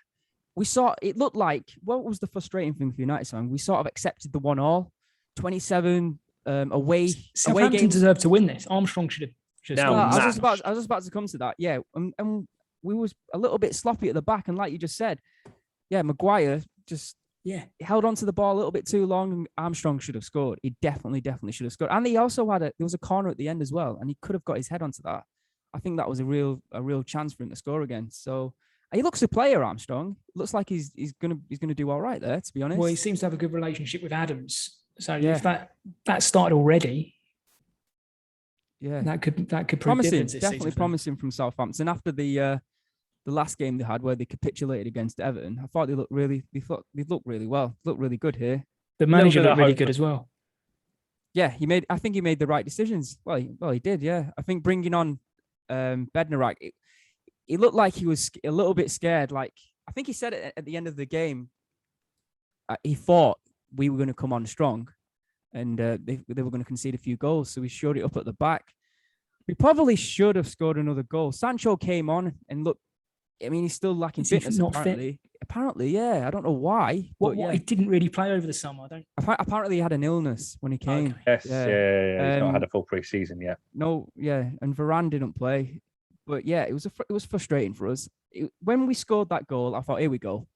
A: we saw it looked like, what was the frustrating thing for United side? We sort of accepted the 1-1, 27 away.
B: Southampton deserved to win this. Armstrong should have.
A: I was just about to come to that. Yeah, and we was a little bit sloppy at the back, and like you just said, Maguire just held on to the ball a little bit too long. And Armstrong should have scored. He definitely should have scored. And he also there was a corner at the end as well, and he could have got his head onto that. I think that was a real chance for him to score again. So he looks a player, Armstrong. Looks like he's gonna do all right there, to be honest.
B: Well, he seems to have a good relationship with Adams. So if that started already, that could prove
A: promising.
B: This
A: definitely
B: season,
A: promising from Southampton. After the last game they had where they capitulated against Everton, I thought they looked really well. Looked really good here.
B: The manager looked really good as well.
A: Yeah, I think he made the right decisions. Well, he did. Yeah, I think bringing on Bednarek, it looked like he was a little bit scared. Like I think he said it at the end of the game. He thought we were going to come on strong, and they were going to concede a few goals. So we showed it up at the back. We probably should have scored another goal. Sancho came on and looked. I mean, he's still lacking fitness. Apparently, yeah. I don't know why.
B: What he didn't really play over the summer.
A: Apparently, he had an illness when he came.
C: Okay. Yes, yeah. He's not had a full pre-season yet.
A: No, yeah, and Varane didn't play. But yeah, it was frustrating for us. When we scored that goal, I thought, here we go,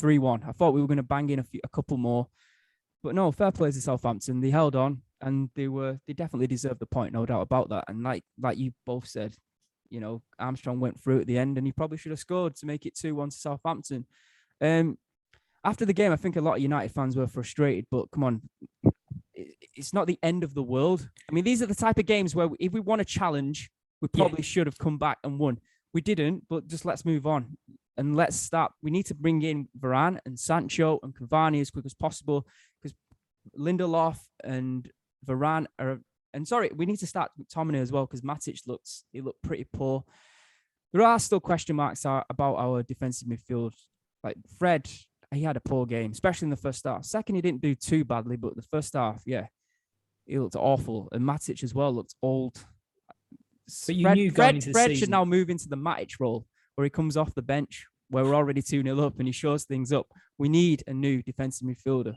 A: 3-1. I thought we were going to bang in a couple more. But no, fair play to Southampton. They held on, and they definitely deserved the point, no doubt about that. And like you both said, Armstrong went through at the end, and he probably should have scored to make it 2-1 to Southampton. After the game, I think a lot of United fans were frustrated, but come on, it's not the end of the world. I mean, these are the type of games where if we want a challenge, we probably should have come back and won. We didn't, but just let's move on and let's start. We need to bring in Varane and Sancho and Cavani as quick as possible because Lindelof and Varane are. And sorry, we need to start with McTominay as well because Matic looked pretty poor. There are still question marks about our defensive midfield. Like Fred, he had a poor game, especially in the first half. Second, he didn't do too badly, but the first half, yeah, he looked awful. And Matic as well looked old.
B: But you knew going into the
A: Fred
B: season,
A: should now move into the Matic role, where he comes off the bench, where we're already 2-0 up, and he shows things up. We need a new defensive midfielder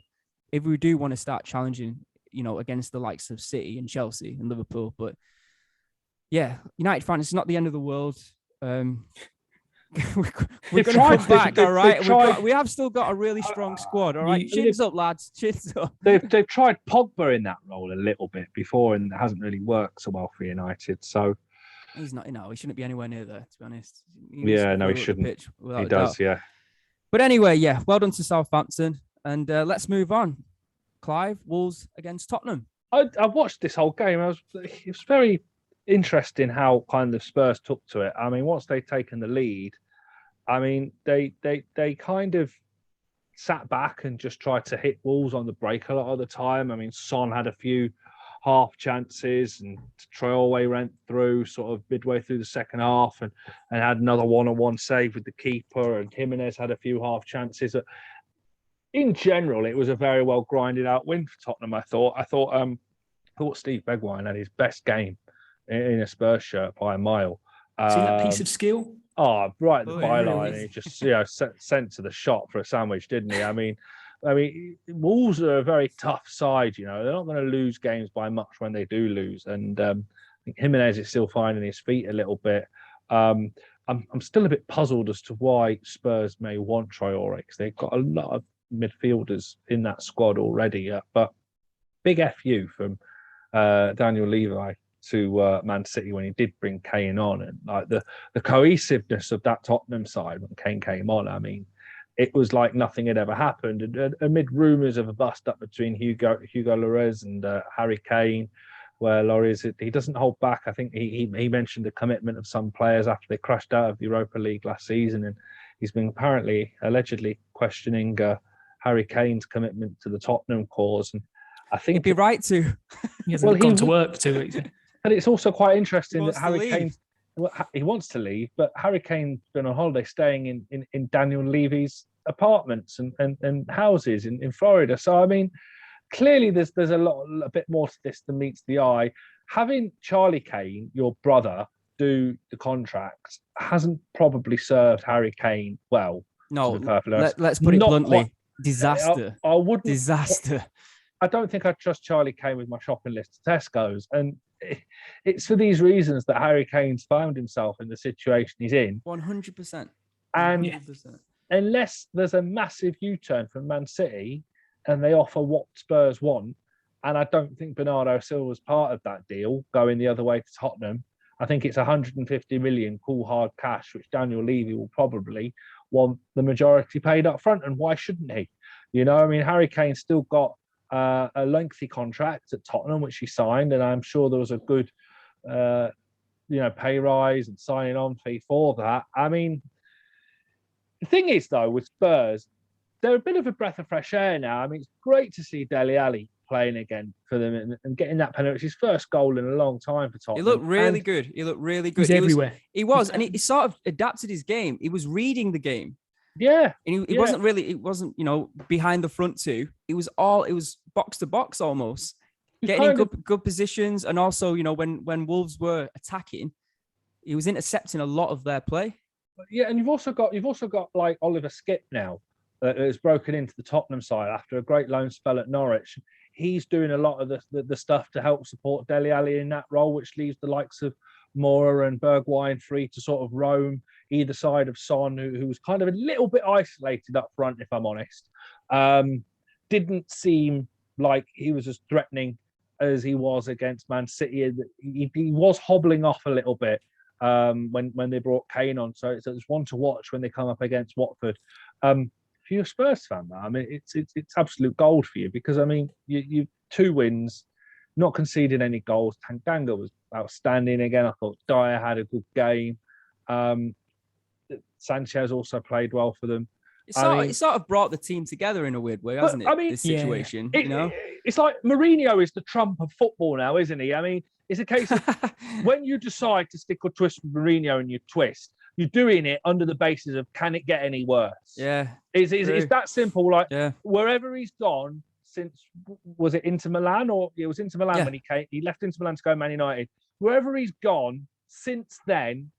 A: if we do want to start challenging, against the likes of City and Chelsea and Liverpool. But yeah, United fans, it's not the end of the world. We're going to come back, all right? We have still got a really strong squad, all right? Chins up, lads. Chins up.
C: They've tried Pogba in that role a little bit before, and it hasn't really worked so well for United. So
A: he's not, he shouldn't be anywhere near there, to be honest.
C: He shouldn't. He does, yeah.
A: But anyway, yeah, well done to Southampton. And let's move on. Clive, Wolves against Tottenham.
C: I watched this whole game. It was very interesting how kind of Spurs took to it. I mean, once they'd taken the lead, I mean, they kind of sat back and just tried to hit Wolves on the break a lot of the time. I mean, Son had a few half chances, and Traore went through sort of midway through the second half and had another one-on-one save with the keeper, and Jimenez had a few half chances. In general, it was a very well grinded out win for Tottenham. I thought Steve Bergwijn had his best game in a Spurs shirt by a mile.
B: See that piece of skill?
C: Oh, right at the byline. Really? He just sent to the shot for a sandwich, didn't he? I mean, Wolves are a very tough side. They're not going to lose games by much when they do lose. And I think Jimenez is still finding his feet a little bit. I'm still a bit puzzled as to why Spurs may want Traore, because they've got a lot of midfielders in that squad already. But big FU from Daniel Levy to Man City when he did bring Kane on, and like the cohesiveness of that Tottenham side when Kane came on. I mean, it was like nothing had ever happened. And amid rumours of a bust-up between Hugo Lloris and Harry Kane, where Lloris, he doesn't hold back. I think he mentioned the commitment of some players after they crashed out of the Europa League last season, and he's been allegedly questioning Harry Kane's commitment to the Tottenham cause. And I think
A: he'd be right to.
B: He hasn't gone to work for 2 weeks.
C: And it's also quite interesting that Harry Kane, he wants to leave, but Harry Kane's been on holiday staying in Daniel Levy's apartments and houses in Florida. So, I mean, clearly there's a bit more to this than meets the eye. Having Charlie Kane, your brother, do the contract hasn't probably served Harry Kane well.
A: No, let's put it bluntly. Disaster.
C: I wouldn't.
A: Disaster.
C: I don't think I'd trust Charlie Kane with my shopping list to Tesco's. And it's for these reasons that Harry Kane's found himself in the situation he's in.
A: 100%.
C: And 100%. Unless there's a massive U-turn from Man City and they offer what Spurs want, and I don't think Bernardo Silva's part of that deal going the other way to Tottenham. I think it's 150 million cool hard cash, which Daniel Levy will probably want the majority paid up front. And why shouldn't he? I mean, Harry Kane's still got a lengthy contract at Tottenham, which he signed, and I'm sure there was a good, pay rise and signing on fee for that. I mean, the thing is, though, with Spurs, they're a bit of a breath of fresh air now. I mean, it's great to see Dele Alli playing again for them and getting that penalty. It's his first goal in a long time for Tottenham.
A: He looked really good. He looked really good.
B: He's everywhere.
A: He was, and he sort of adapted his game. He was reading the game.
C: Yeah.
A: And he wasn't, behind the front two. It was box to box almost. Getting in good positions. And also, when Wolves were attacking, he was intercepting a lot of their play.
C: Yeah, and you've also got like Oliver Skipp now that has broken into the Tottenham side after a great loan spell at Norwich. He's doing a lot of the stuff to help support Dele Alli in that role, which leaves the likes of Moura and Bergwijn free to sort of roam either side of Son, who was kind of a little bit isolated up front, if I'm honest. Didn't seem like he was as threatening as he was against Man City. He was hobbling off a little bit when they brought Kane on. So it's one to watch when they come up against Watford. If you're a Spurs fan, I mean, it's absolute gold for you, because I mean, you 2 wins, not conceding any goals. Tanganga was outstanding again. I thought Dyer had a good game. Sanchez also played well for them.
A: It sort of brought the team together in a weird way, hasn't it? I mean, this situation,
C: it's like Mourinho is the Trump of football now, isn't he? I mean, it's a case of when you decide to stick or twist with Mourinho and you twist, you're doing it under the basis of, can it get any worse?
A: Yeah.
C: It's that simple. Like,
A: yeah.
C: wherever he's gone since, was it Inter Milan, or it was Inter Milan when he came? He left Inter Milan to go Man United. Wherever he's gone since then,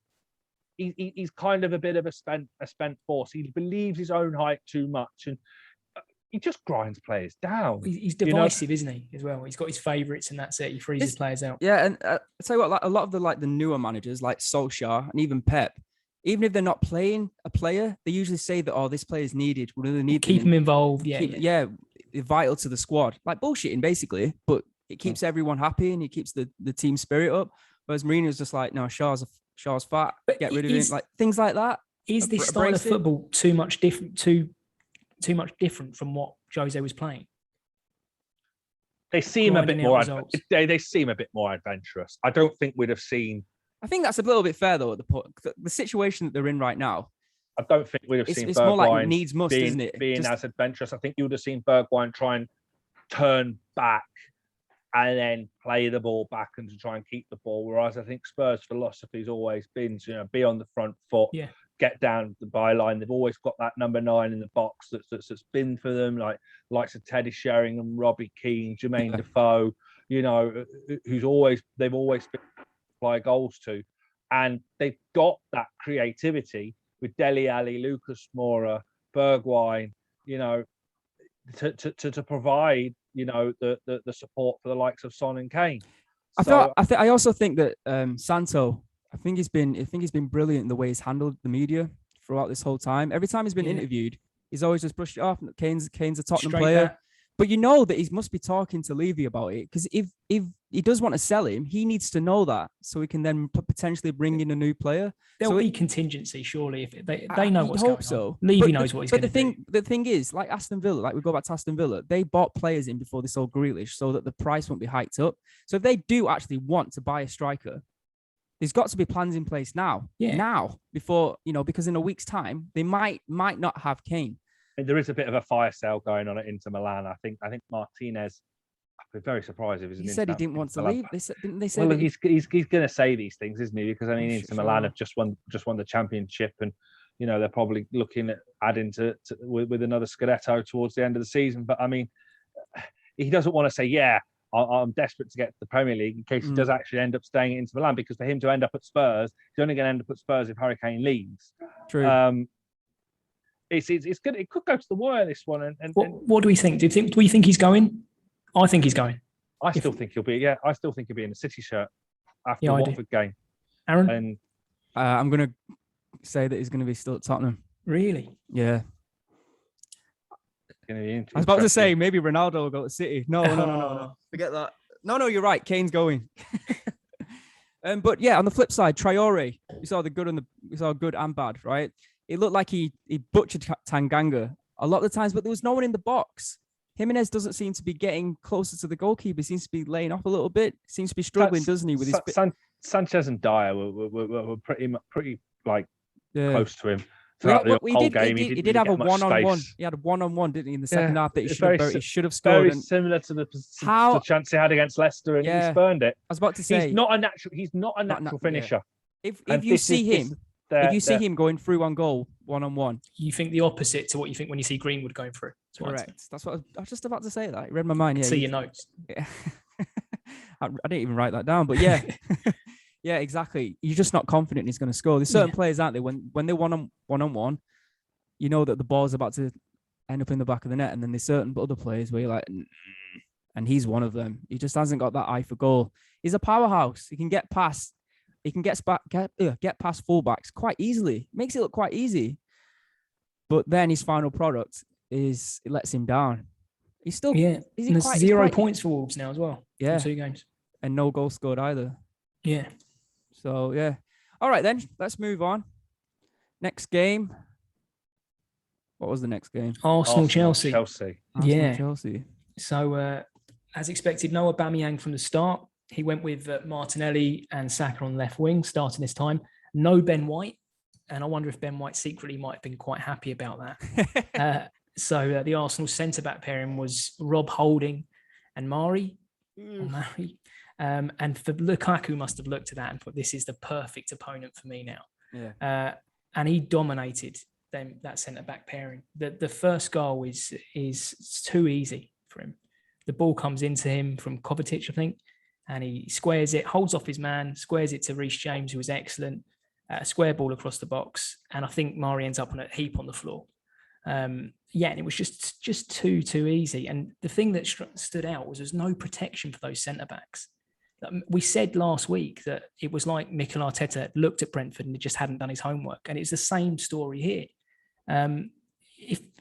C: he's kind of a bit of a spent force. He believes his own hype too much, and he just grinds players down.
B: He's divisive, isn't he? As well, he's got his favourites, and that's it. He freezes players out.
A: Yeah, and I tell you what, like a lot of the newer managers, like Solskjaer and even Pep, even if they're not playing a player, they usually say that, oh, this player is needed. We really need
B: keep him involved. Yeah,
A: vital to the squad. Like bullshitting, basically, but it keeps everyone happy and it keeps the team spirit up. Whereas Mourinho's just like, no, Shaw's fat, but get rid of him, like things like that.
B: Is this style of football too much different from what Jose was playing?
C: They seem a bit more. They seem a bit more adventurous. I don't think we'd have seen.
A: I think that's a little bit fair though. At the situation that they're in right now,
C: I don't think we'd have seen.
A: It's more like needs must, isn't it?
C: Being as adventurous, I think you would have seen Bergwijn try and turn back and then play the ball back and to try and keep the ball. Whereas I think Spurs' philosophy has always been to, be on the front foot, get down the byline. They've always got that number 9 in the box that's been for them, like likes of Teddy Sheringham, Robbie Keane, Jermaine Defoe, they've always been apply goals to, and they've got that creativity with Dele Alli, Lucas Moura, Bergwijn, to provide, the support for the likes of Son and Kane.
A: I also think that Santo, I think he's been brilliant in the way he's handled the media throughout this whole time. Every time he's been interviewed, he's always just brushed it off. Kane's a Tottenham player. But you know that he must be talking to Levy about it, because if he does want to sell him, he needs to know that so he can then potentially bring in a new player.
B: There'll be contingency, surely, if they know what's going on. Levy knows what he's going to do. But
A: the thing is, like Aston Villa, like we go back to Aston Villa, they bought players in before they sold Grealish so that the price won't be hiked up. So if they do actually want to buy a striker, there's got to be plans in place now. Yeah. Now, before, because in a week's time, they might not have Kane.
C: There is a bit of a fire sale going on at Inter Milan. I think Martinez. I'd be very surprised if
A: he said he didn't want to leave. Didn't they say?
C: Well, he's going to say these things, isn't he? Because Inter Milan have just won the championship, and they're probably looking at adding with another Scudetto towards the end of the season. But he doesn't want to say, yeah, I'm desperate to get to the Premier League in case he does actually end up staying at Inter Milan. Because for him to end up at Spurs, he's only going to end up at Spurs if Harry Kane leaves.
A: True.
C: It's good. It could go to the wire, this one. And
B: what do we think? Do we think he's going? I think he's going.
C: I still think he'll be. Yeah, I still think he'll be in a City shirt after the Watford game.
B: Arran?
C: And
A: I'm going to say that he's going to be still at Tottenham.
B: Really?
A: Yeah.
C: I
A: was about to say maybe Ronaldo will go to City. No. Forget that. No, you're right. Kane's going. But yeah, on the flip side, Traore, we saw good and bad, right? It looked like he butchered Tanganga a lot of the times, but there was no one in the box. Jimenez doesn't seem to be getting closer to the goalkeeper. He seems to be laying off a little bit. Seems to be struggling, doesn't he? With his
C: Sanchez and Dyer were pretty close to him.
A: He did have a one-on-one. He had a one-on-one, didn't he, in the second half that he should have scored.
C: Very similar to the chance he had against Leicester, and he spurned it.
A: I was about to say
C: he's not a natural finisher.
A: Yeah. If you see him going through on goal one-on-one,
B: you think the opposite to what you think when you see Greenwood going through.
A: Correct. That's what I was just about to say. That you read my mind. Yeah,
B: see your notes.
A: Yeah. I didn't even write that down, but yeah. Yeah, exactly. You're just not confident he's going to score. There's certain players, aren't they? When they're one-on-one, you know that the ball's about to end up in the back of the net, and then there's certain other players where you're like, and he's one of them. He just hasn't got that eye for goal. He's a powerhouse. He can get past. He can get past fullbacks quite easily. Makes it look quite easy. But then his final product it lets him down. He's still
B: and there's 0 points for Wolves now as well.
A: Yeah,
B: in 2 games,
A: and no goal scored either.
B: Yeah.
A: So, yeah. All right, then. Let's move on. Next game. What was the next game?
B: Arsenal-Chelsea.
A: Chelsea.
B: So, as expected, no Aubameyang from the start. He went with Martinelli and Saka on the left wing, starting this time. No Ben White. And I wonder if Ben White secretly might have been quite happy about that. So, the Arsenal centre-back pairing was Rob Holding and Mari. And for Lukaku must have looked at that and thought, this is the perfect opponent for me now.
A: Yeah.
B: and he dominated that centre-back pairing. The first goal is too easy for him. The ball comes into him from Kovacic, I think, and he squares it, holds off his man, squares it to Reece James, who was excellent. Square ball across the box, and I think Mari ends up on a heap on the floor. And it was just too easy. And the thing that stood out was there's no protection for those centre backs. We said last week that it was like Mikel Arteta looked at Brentford and he just hadn't done his homework, and it's the same story here.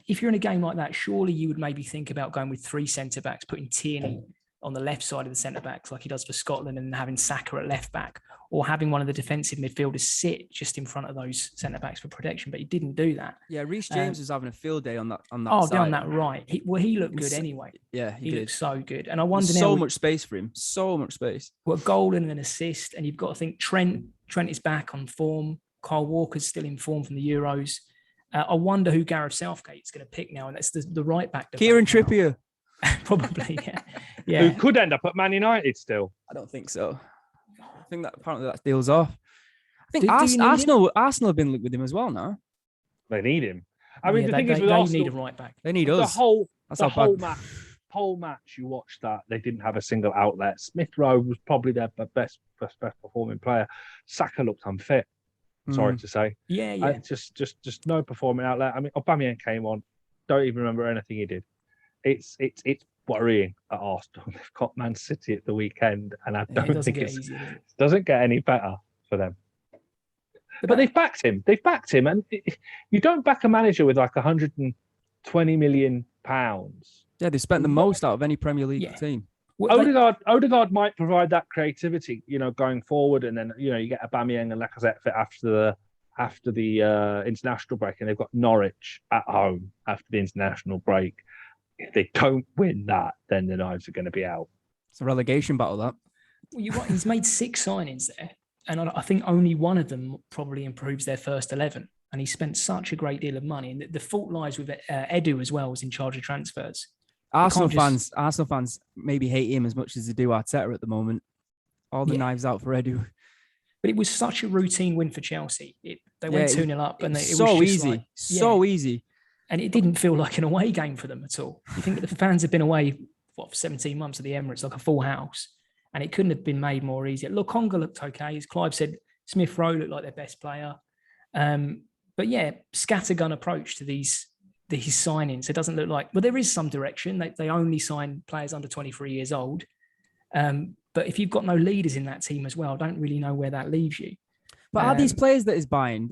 B: If you're in a game like that, surely you would maybe think about going with 3 centre backs, putting Tierney on the left side of the centre backs like he does for Scotland, and having Saka at left back, or having one of the defensive midfielders sit just in front of those centre backs for protection. But he didn't do that.
A: Yeah, Reece James was having a field day on that.
B: Side. Down that right. He looked good anyway.
A: Yeah, he
B: looked so good. And I wonder now,
A: so much space for him. So much space.
B: Well, a goal and an assist, and you've got to think Trent is back on form. Kyle Walker's still in form from the Euros. I wonder who Gareth Southgate's going to pick now, and that's the right back.
A: Kieran Trippier.
B: Probably, yeah.
C: Who could end up at Man United still?
A: I don't think so. I think that apparently that deal's off. I think
B: Arsenal
A: have been with him as well now.
C: They need him. I mean, the thing is with
B: they
C: Arsenal,
B: need a right back.
A: They need us.
C: The whole match, you watched that. They didn't have a single outlet. Smith Rowe was probably their best performing player. Saka looked unfit. Sorry to say.
B: Yeah.
C: Just no performing outlet. I mean, Aubameyang came on. Don't even remember anything he did. It's worrying at Arsenal. They've got Man City at the weekend, and I don't think it doesn't get any better for them. But they've backed him. And you don't back a manager with like £120 million.
A: Yeah, they spent the most out of any Premier League team.
C: Odegaard might provide that creativity, going forward, and then you get Aubameyang and Lacazette fit after the international break, and they've got Norwich at home after the international break. If they don't win that, then the knives are going to be out.
A: It's a relegation battle, that.
B: Well, you're right. He's made 6 signings there, and I think only one of them probably improves their first 11. And he spent such a great deal of money. And the fault lies with Edu as well, was in charge of transfers.
A: Arsenal fans maybe hate him as much as they do Arteta at the moment. All the knives out for Edu.
B: But it was such a routine win for Chelsea. They went 2-0 up, and it was
A: so
B: just
A: easy.
B: Like,
A: so easy.
B: And it didn't feel like an away game for them at all. You think that the fans have been away, for 17 months at the Emirates, like a full house, and it couldn't have been made more easy. Lokonga looked okay. As Clive said, Smith Rowe looked like their best player. But scattergun approach to these signings. It doesn't look like, well, there is some direction. They only sign players under 23 years old. But if you've got no leaders in that team as well, I don't really know where that leaves you.
A: But are these players that is buying,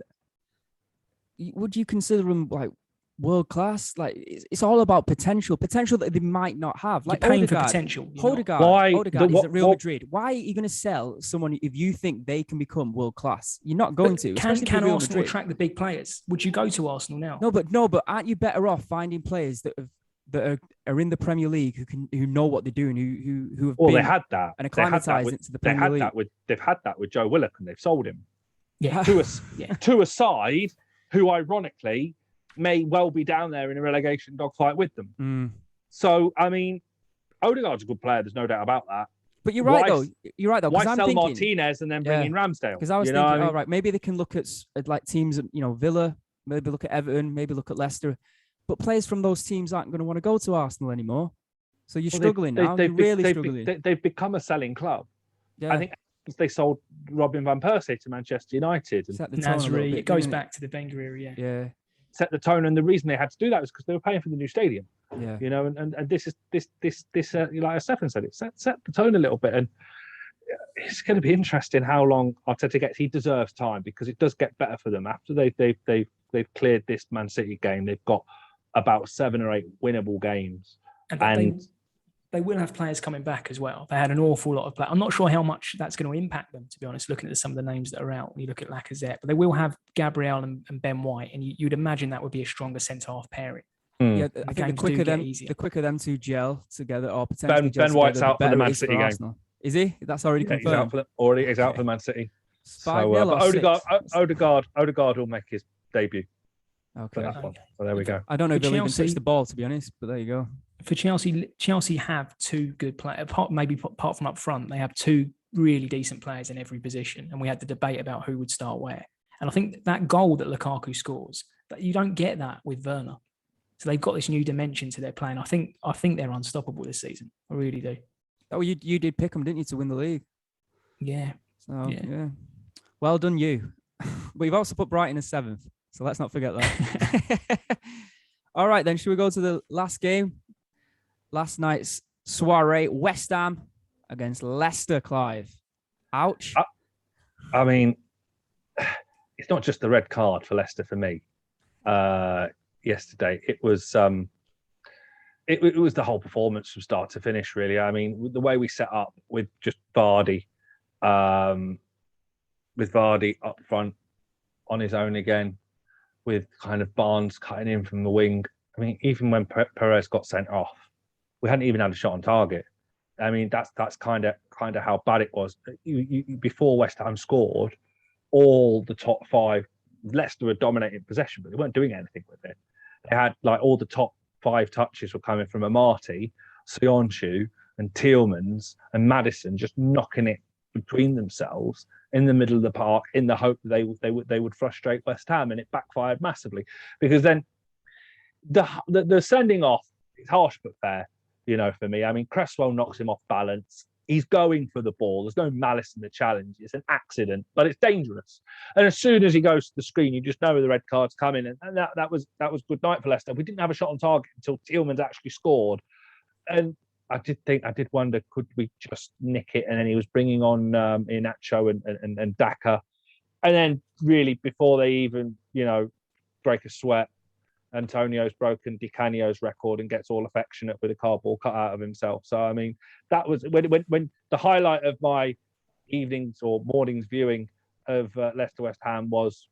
A: would you consider them like world class? Like it's all about potential that they might not have. Like
B: you're paying
A: Odegaard,
B: for potential.
A: Odegaard is at Real Madrid. Why are you going to sell someone if you think they can become world class? You're not going to.
B: Can Arsenal attract the big players? Would you go to Arsenal now?
A: No, but aren't you better off finding players that are in the Premier League who know what they're doing, who have been
C: they had that
A: and acclimatized into the Premier League.
C: They've had that with Joe Willock, and they've sold him.
B: Yeah.
C: To a side who ironically may well be down there in a relegation dogfight with them. So, I mean, Odegaard's a good player. There's no doubt about that.
A: But you're right, though.
C: Why sell Martinez and then bring in Ramsdale?
A: Because I was thinking, all right, maybe they can look at like teams, Villa, maybe look at Everton, maybe look at Leicester. But players from those teams aren't going to want to go to Arsenal anymore. So you're struggling now. You're really struggling.
C: They've become a selling club.
A: Yeah.
C: I think they sold Robin van Persie to Manchester United.
B: Nasri, it goes back to the Wenger era,
A: yeah.
C: Set the tone, and the reason they had to do that was because they were paying for the new stadium.
A: Yeah,
C: and this like Stefan said, it set the tone a little bit, and it's going to be interesting how long Arteta gets. He deserves time because it does get better for them after they've cleared this Man City game. They've got about 7 or 8 winnable games, and
B: they will have players coming back as well. They had an awful lot of players. I'm not sure how much that's going to impact them, to be honest, looking at some of the names that are out. When you look at Lacazette, but they will have Gabriel and Ben White, and you'd imagine that would be a stronger centre-half pairing.
A: Yeah, I think the quicker them two gel together, or potentially
C: Ben White's out for the Man City game.
A: Is he? That's already confirmed.
C: He's out for the Man City. But Odegaard will make his debut.
A: Okay.
C: So there we go.
A: I don't know if they'll even touch the ball, to be honest, but there you go.
B: For Chelsea have 2 good players. Apart from up front, they have 2 really decent players in every position. And we had the debate about who would start where. And I think that goal that Lukaku scores, that you don't get that with Werner. So they've got this new dimension to their plan. I think they're unstoppable this season. I really do.
A: Oh, you did pick them, didn't you, to win the league?
B: Yeah.
A: So yeah. Well done, you. But you've also put Brighton as 7th, so let's not forget that. All right, then, should we go to the last game? Last night's soiree, West Ham against Leicester, Clive. Ouch.
C: I mean, it's not just the red card for Leicester for me. Yesterday, it was it was the whole performance from start to finish. Really, I mean, the way we set up with just Vardy, with Vardy up front on his own again, with kind of Barnes cutting in from the wing. I mean, even when Perez got sent off, we hadn't even had a shot on target. I mean, that's kind of how bad it was. Before West Ham scored, all the top 5, Leicester had dominated possession, but they weren't doing anything with it. They had like all the top 5 touches were coming from Amati, Sionchu, and Tielemans and Maddison, just knocking it between themselves in the middle of the park in the hope that they would frustrate West Ham, and it backfired massively because then the sending off is harsh but fair, for me. I mean, Cresswell knocks him off balance. He's going for the ball. There's no malice in the challenge. It's an accident, but it's dangerous. And as soon as he goes to the screen, you just know the red card's coming. And that was good night for Leicester. We didn't have a shot on target until Tielemans actually scored. And I did wonder, could we just nick it? And then he was bringing on Inacho and Daka. And then really before they even, break a sweat, Antonio's broken Di Canio's record and gets all affectionate with a cardboard cut out of himself. So, I mean, that was when the highlight of my evenings or mornings viewing of Leicester West Ham was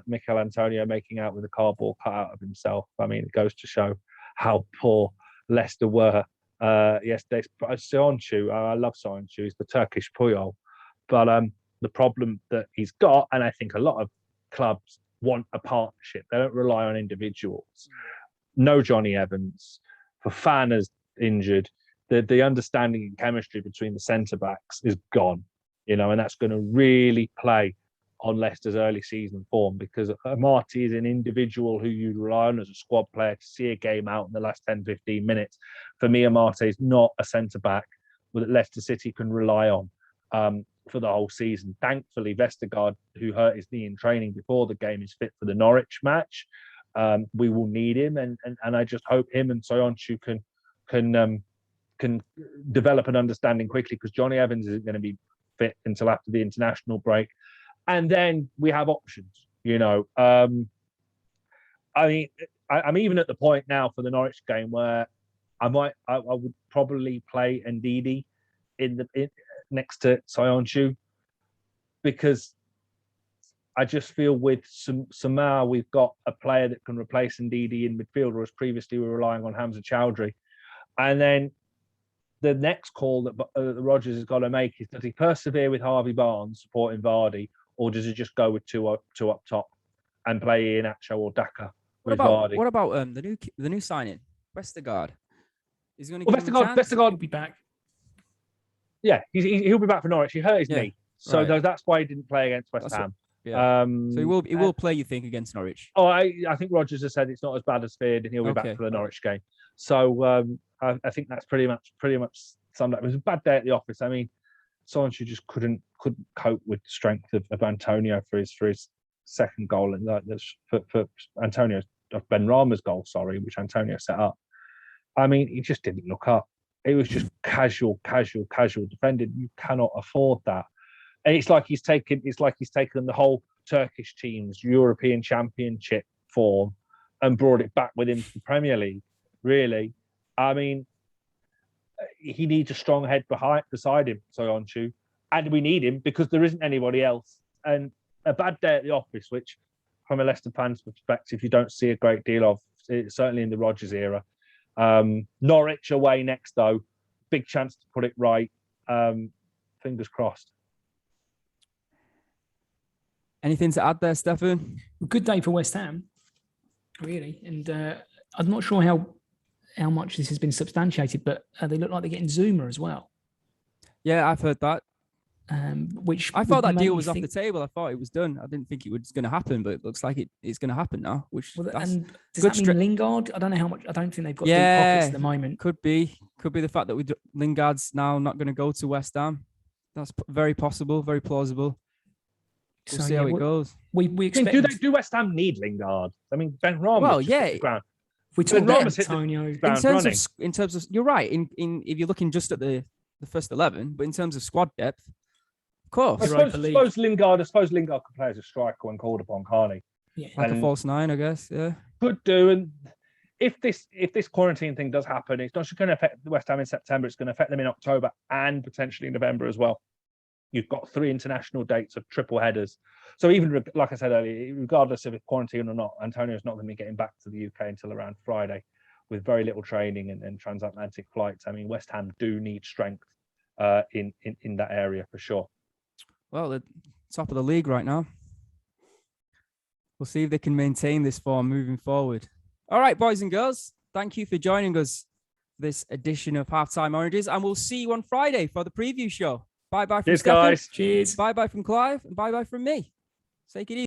C: Mikel Antonio making out with a cardboard cut out of himself. I mean, it goes to show how poor Leicester were yesterday. Sionchu, I love Sionchu. He's the Turkish Puyol. But the problem that he's got, and I think a lot of clubs want a partnership. They don't rely on individuals. No Johnny Evans. Fofana's injured. The understanding and chemistry between the centre-backs is gone, and that's going to really play on Leicester's early season form because Amati is an individual who you rely on as a squad player to see a game out in the last 10, 15 minutes. For me, Amati is not a centre-back that Leicester City can rely on for the whole season. Thankfully, Vestergaard, who hurt his knee in training before the game, is fit for the Norwich match. We will need him, and I just hope him and Soyuncu can develop an understanding quickly because Johnny Evans isn't going to be fit until after the international break, and then we have options. I mean, I'm even at the point now for the Norwich game where I would probably play Ndidi next to Sionchu because I just feel with Samar we've got a player that can replace Ndidi in midfield, whereas previously we were relying on Hamza Chowdhury. And then the next call that Rodgers has got to make is, does he persevere with Harvey Barnes supporting Vardy, or does he just go with two up top and play Inacho or Daka with Vardy?
A: What about the new signing, Vestergaard? Is he going to give him a chance?
B: Vestergaard will be back.
C: Yeah, he'll be back for Norwich. He hurt his knee, so that's why he didn't play against West Ham.
A: Yeah. So he will play, you think, against Norwich?
C: Oh, I think Rodgers has said it's not as bad as feared, and he'll be back for the Norwich game. So I think that's pretty much summed up. It was a bad day at the office. I mean, Solanke just couldn't cope with the strength of Antonio for his second goal, and for Antonio's Ben Rama's goal, which Antonio set up. I mean, he just didn't look up. It was just casual defending. You cannot afford that. And it's like he's taken the whole Turkish team's European Championship form and brought it back with him to the Premier League. Really, I mean, he needs a strong head beside him, Soyuncu, and we need him because there isn't anybody else. And a bad day at the office, which, from a Leicester fan's perspective, you don't see a great deal of. Certainly in the Rodgers era. Norwich away next, though. Big chance to put it right. Fingers crossed.
B: Anything to add there, Stefan? Good day for West Ham, really. And I'm not sure how much this has been substantiated, but they look like they're getting Zuma as well.
A: Yeah, I've heard that.
B: which
A: I thought
B: would
A: that
B: make
A: deal
B: me
A: was off
B: think-
A: the table. I thought it was done. I didn't think it was going to happen, but it looks like it's going to happen now. Which
B: Well,
A: that's
B: and does
A: good
B: that mean Lingard? I don't know how much. I don't think they've got deep pockets at the moment.
A: could be the fact that Lingard's now not going to go to West Ham. That's very possible, very plausible. We'll see how it goes.
B: We
C: I mean,
B: expect.
C: do West Ham need Lingard? I mean, Ben Rama.
A: Well,
C: just hit the ground.
B: We talk
C: Ben
B: about
C: Rama's hit the
B: Antonio.
C: ground running.
A: In terms of, you're right. In if you're looking just at the first 11, but in terms of squad depth, of course,
C: I suppose Lingard could play as a striker when called upon, can't he?
B: Yeah.
A: like a false nine, I guess. Yeah,
C: Could do. And if this quarantine thing does happen, it's not just going to affect West Ham in September. It's going to affect them in October and potentially November as well. You've got 3 international dates of triple headers. So even like I said earlier, regardless of if quarantine or not, Antonio's not going to be getting back to the UK until around Friday, with very little training and transatlantic flights. I mean, West Ham do need strength in that area for sure.
A: well, the top of the league right now. We'll see if they can maintain this form moving forward. All right, boys and girls, thank you for joining us for this edition of Halftime Oranges, and we'll see you on Friday for the preview show. Bye-bye from
C: Cheers,
A: Stefan.
C: guys.
B: Cheers.
A: Bye-bye from Clive, and bye-bye from me. Take it easy.